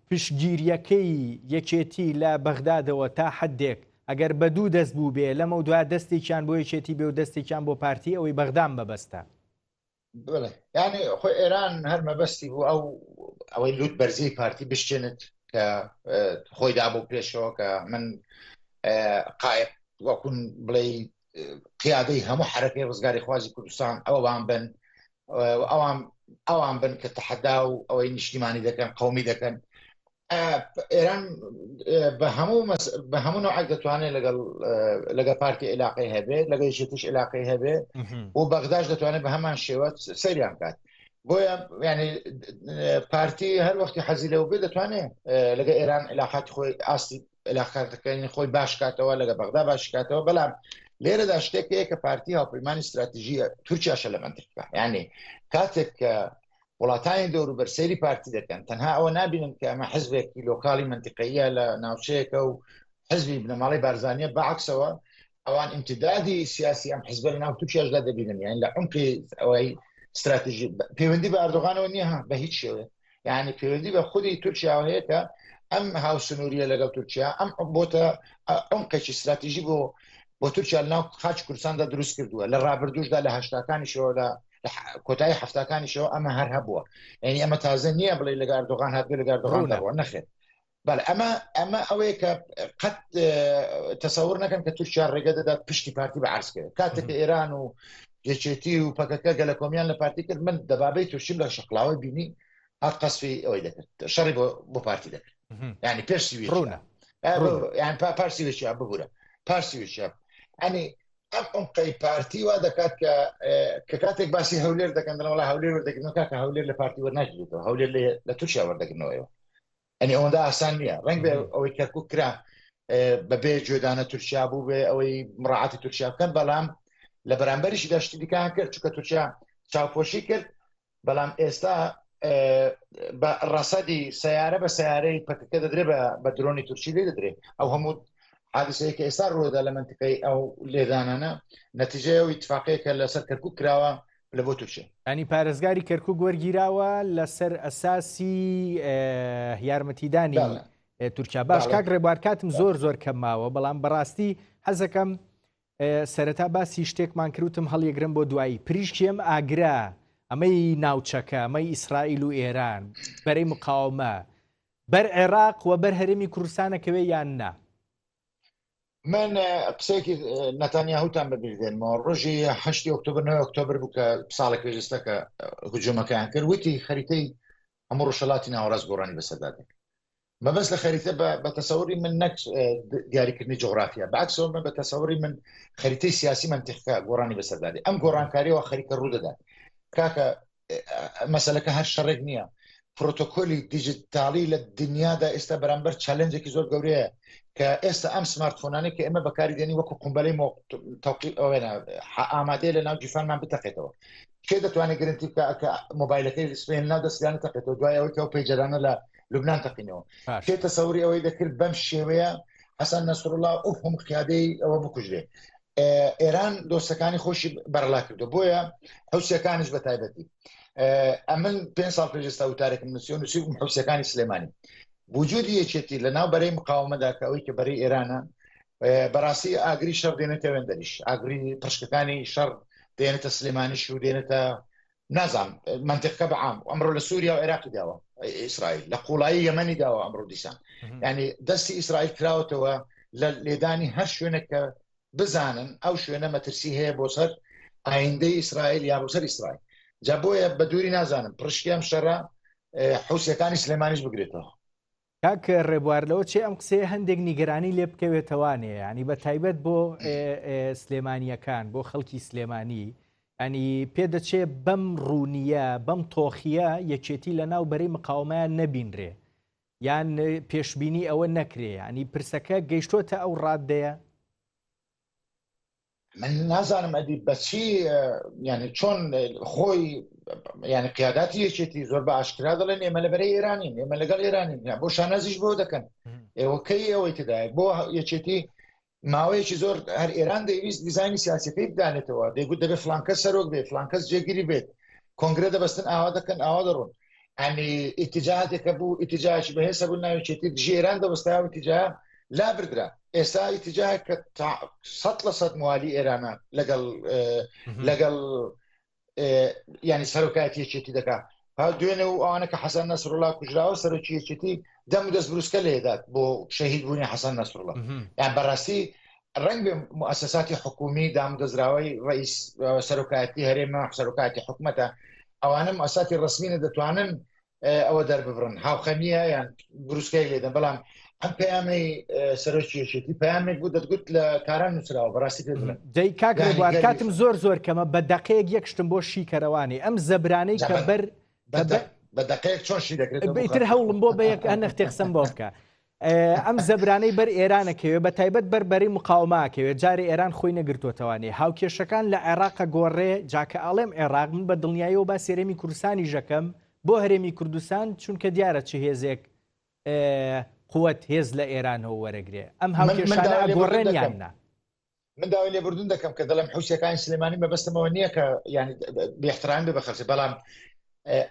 A: پشتگیریەکەی یەکێتی لە بەغدادەوە تا حدێک ئەگەر بە دوو دەست بوو بێ لەمە دوای دەستێکیان بۆ یەکێتی بێ و دەستێکیان بۆ پارتی ئەوەی بەغدام بەبەستە
B: یعنی خۆی ئێران هەر مەبەستی بوو ئەوەی لوت بەرزی پارتی بشتێنێت کە خۆی دابوو پێشەوە کە من قایب وەکوون بڵێ قیادەی هەموو حرەکەی ڕزگاری خوازی کوردستان ئەوان بن ئەوان بن کە تەحەدا و ئەوەی نیشتیمانی دەکەن قەومی دەکەن ئێران بە هەموو نوعێک دەتوانێت لەگەڵ پارتی عێلاقی هەبێت لەگەڵ یەکێتیش عێلاقی هەبێت و بەغداش دەتوانێت بە هەمان شێوە سەریان بکات بۆیە ینی پارتی هەر وەختی حەزی لەو بێ دەتوانێت لەگە ئێران عێلاقاتی خۆی ئاستی عێلاقاتەکانی خۆی باش کاتەوە لەگە بەغدا باش کاتەوە بەڵام لێرەدا شتێکەیە کە پارتی هاوپەیمانی استراتیژیە تورکیاشە لە منطقە یعنی کاتێک کە وڵاتانی دەوروبەر سەیری پارتی دەکەن تەنها ئەوە نابینن کە ئەمە حزبێکی لۆکاڵی منطقەیە لە ناوچەیەکە و حزبی بنەماڵی بارزانیە بەعکسەوە ئەوان امتدادی سیاسی ئەم حزبە لە ناو تورکیاشدا دەبینن یعنی لە عمقی ئەوەی استراتیژی پەیوەندی بە ئەردۆغانەوە نییە بە هیچ شێوێ یعنی پەیوەندی بە خودی تورکیاوە هەیە کە ئەم هاوسنووریە لەگەڵ تورکیا ئەم بۆتە عمقێکی استراتیژی بۆ تورکیا لەناو خاچ کوردستاندا دروست کردووە لە ڕابردووشدا لە هەشتاکانیشەوە لە کۆتایی هەفتاکانیشەوە ئەمە هەر هەبووە یعنی ئەمە تازە نییە بڵێ لە ئەردۆغان هاتبێ لە ئەردۆغان دەڕوە نەخێت بەڵێ ئەمە ئەوەیە کە قەت تەسەور نەکەن کە تورکیا ڕێگە دەدات پشتی پارتی بە عەرزکرێت کاتێککە ئێران و یەکێتی و پەکەکە گەلە کۆمیان لە پارتی کرد من دەبابەی تورکیم لە شەقلاوە بینی هات قەسفی ئەوەی دەکرد شەڕی بۆ پارتی دەکرد یعنی پێشی ڕوونە یان پارسیوێکی ببوورە پارسیوێکی ئەنی ئەم عمقی پارتی وا دەکات کە کاتێک باسی هەولێر دەکەن دەڵێ هەولێر وەردەگرنەوە کاکە هەولێر لە پارتی وەرناگیرێتەوە هەولێر لە تورکیا وەردەگرنەوەیەوە ئەنی ئەوەندا ئاسان نییە ڕەنگ بێ ئەوەی کەرکووک کرا بەبێ جێدانە تورکیا بوو بێ ئەوەی مڕاعاتی تورکیا بکەن بەڵام لە بەرامبەریشی داشتی دیکان کرد چونکە تورکیا چاوپۆشی کرد بەڵام ئێستا بە ڕەسەدی سەیارە بە سەیارەی پەکەکە دەدرێت بە درۆنی تورکی لێ دەدرێت ئەو هەموو حادثەیە کە ئێستا ڕۆدا لە منطقەی ئەو لێدانانە نەتیجەیە و ئیتفاقەیەکە لەسەر کەرکووک کراوە لە بۆ تورکیا
A: ینی پارێزگاری کەرکووک وەرگیراوە لەسەر ئەساسی یارمەتیدانی تورکیا باش کاک ڕێبوار کاتم زۆر کەم ماوە بەڵام بەڕاستی حەزەکەم سەرەتا باسی شتێکمان کردوتم هەڵیەگرم بۆ دوایی پریشکیم ئاگرا ئەمەی ناوچەکە ئەمەی ئیسرائیل و ئێران بەرەی مقاومە بەر عێراق و بەر هەرێمی کوردستانەکەوێ یان نا؟
B: من قسەیەکی نەتانیاهوتان ببیردێنمەوە ڕۆژی 8 ئۆکتۆبر 9 ئۆکتۆبر بوو کە ساڵێک پێشستەکە هجوومەکەیان کرد وتی خەریتەی هەموو ڕۆژهەڵاتی ناوەڕاست گۆڕانی بەسەردادێک مەبەست لە خەریتە بە تەسەوری من نەک دیاریکردنی جغرافیا بەعکسەوە من بە تەسەوری من خەریتەی سیاسی منتیقەکە گۆڕانی بەسەردادێ ئەم گۆڕانکاریەوە خەریکە ڕوودەدات کاکە مەسەلەکە هەر شەڕێک نییە پرۆتۆکۆلی دیجیتالی لە دنیادا ئێستا بەرامبەر چالنجێکی زۆر گەورەیە کە ئێستا ئەم سمارتفۆنانەی کە ئێمە بەکاری دێنی وەکو قومبەلەی ئامادەیە لە ناو جیفانمان بتەقێتەوە کێ دەتوانێت گرنتی کە مۆبایلەکەی سوێن ناو دەستیانە تەقێتەوە دوای ئەوەی کە ئەو پەیجەرانە لە لوبنان تەقینەوە کێ تەسەوری ئەوەی دەکرد بەم شێوەیە حەسەن نەسڕڵڵا هەم قیادەی ئەوە بکوژێ ئێران دۆستەکانی خۆشی بەرەڵا کردو بۆیە حوسیەکانش بە تایبەتی ئەمن 5 ساڵ پێشستا وتارێکم نووسی بووم حوسیەکانی سلێمانی وجودی یەکێتی لە ناو بەرەی مقاومەدا کە ئەوەی کە بەرەی ئێرانە بەڕاستی ئاگری شەڕ دێنێتە وێندەریش ئاگری پشکەکانی شەڕ دێنێتە سلێمانیش و دێنێتە نازام منتیقەکە بەعام ئەمڕۆ لە سووریا و عێراقی داوە ئیسرائیل لە قوڵایی یەمەنی داوە ئەمڕۆ دیسان ینی دەستی ئیسرائیل کراوەتەوە لە لێدانی هەر شوێنێکە بزانن ئەو شوێنە مەترسی هەیە بۆ سەر ئایندەی ئیسرائیل یا بۆ سەر ئیسرائیل جا بۆیە بە دووری نازانم پرشتیام شەڕە حوسیەکانی سلێمانیش بگرێتەوە
A: کاکە ڕێبوار لەوە چێ ئەم قسەیە هەندێک نیگەرانی لێ بکەوێتەوانێ ینی بە تایبەت بۆ سلێمانیەکان بۆ خەڵکی سلێمانی ینی پێدەچێ بەم ڕوونیە بەم تۆخیە یەکێتی لە ناو بەرەی مقاومەیان نەبینرێ یان پێشبینی ئەوە نەکرێ ینی پرسەکە گەیشتۆتە ئەو ڕاددەیە
B: من نازانم ئەدی بەچی ینی چۆن خۆی ینی قیاداتی یەکێتی زۆر بە ئاشکرا دەڵێن ئێمە لە بەرەی ئێرانین ئێمە لەگەڵ ئێرانین بۆ شانازیش بۆ دەکەن ئێوەکەی ئەوەی تدایە بۆ یەکێتی ماوەیەکی زۆر هەر ئێران دەویست دیزایانی سیاسەکەی بدانێتەوە دەیگوت دەبێت فلانکەس سەرۆک بێت فلانکەس جێگیری بێت کۆنگرە دەبەستن ئاوا دەکەن ئاوا دەڕۆن ئەنی ئیتیجاهاتێکە بوو ئیتیجاهی بەهێسە بوو ناوێکێتی دژی ئێران دەبەستا ئیتیجاه لا بردرا ئێستا ئیتیجاه کە 100% موالی ئێرانە لەگەڵ ینی سەرۆکایەتی یەکێتی دەکات دوێنێ و ئەوانە کە حەسەن نەسڕڵڵا کوژراوە سەرۆکی یەکێتی دەم و دەست بروسکە لێدات بۆ شەهید بوونی حەسەن نەسڕڵڵا یان بەڕاستی ڕەنگ بێ موسساتی حکومی دام دەزراوەی ڕئیس سەرۆکایەتی هەرێمە سەرۆکایەتی حکومەتە ئەوانە موسساتی ڕسمینە دەتوانن ئەوە دەرببڕن هاوخەمیە یان بروسکای لێدەن بەڵام ئەم پەیامی سەرۆکی یەکێتی پەیامێک بوو دەتگوت لە کاران نووسراوە بەڕاستی پێ بڵێن
A: دەی کاکڕێبوار کاتم زۆر کەمە بە دەقەیەک یەکشتم بۆ شیکەرەوانی ئەم زەبرانەی کە بەر
B: بە دەقەیەک چۆن شی دەکرێت
A: ئیتر هەوڵم بۆ بە یەک هەنەختی قسەم بۆ بکە ئەم زەبرانەی بەر ئێرانەکەوێ بە تایبەت بەربەری مقاوماکەوێت جارێ ئێران خۆی نەگرتوتەوانێ هاوکێشەکان لە عێراقە گۆڕێ جاکە ئاڵێم عێراق من بە دڵنیاییەوە با سێرەمی کوردستانی ژەکەم بۆ هەرێمی کوردستان چونکە دیارە چ هێزێک قوت هێز لە ئێرانەوە وەرەگرێ ئەم هاوکێشانە گۆڕێنیاننا
B: من داوای لێبوردون دەکەم کە دەڵێم حوسیەکانی سلێمانی مەبەستمەوە نییە کە ینی بێحترام بێ بەخەرچێ بەڵام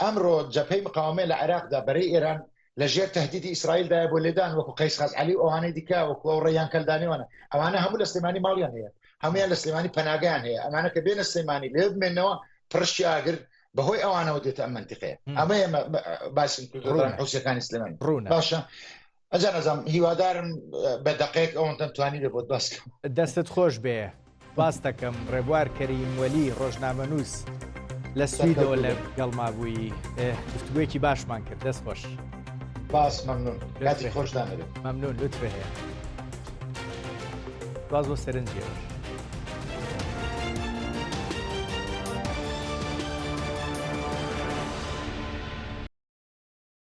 B: ئەمڕۆ جەبهەی مقاومە لە عێراقدا بەرەی ئێران لە ژێر تهدیدی ئیسرائیلدایە بۆ لێدان وەکو قەیس خەزعەلی و ئەوانەی دیکە وەکو ئەو ڕێیان کەلدانیوانە ئەوانە هەموو لە سلێمانی ماڵیان هەیە هەمویان لە سلێمانی پەناگیان هەیە ئەمانە کە بێنە سلێمانی لێ بمێنەوە پڕشتی ئاگر بەهۆی ئەوانەوە دێتە ئەم منتیقەیە ئەمە ئێمە باسم کردن حوسیەکانی سلێمانی باشە ئەجا نەزانم هیوادارم بە دەقەیەک ئەوەن توانی لێ بۆت باس
A: دەستت خۆش بێ باس دەکەم ڕێبوار کەریموەلی ڕۆژنامەنووس لە سویدەوە لە گەڵما بووی گفتگوویەکی باشمان کرد دەست خۆش
B: باس مەمنون کاتی خۆشدانەوێت
A: مەمنون لوتفە هەیە باز بۆ سەرنجێ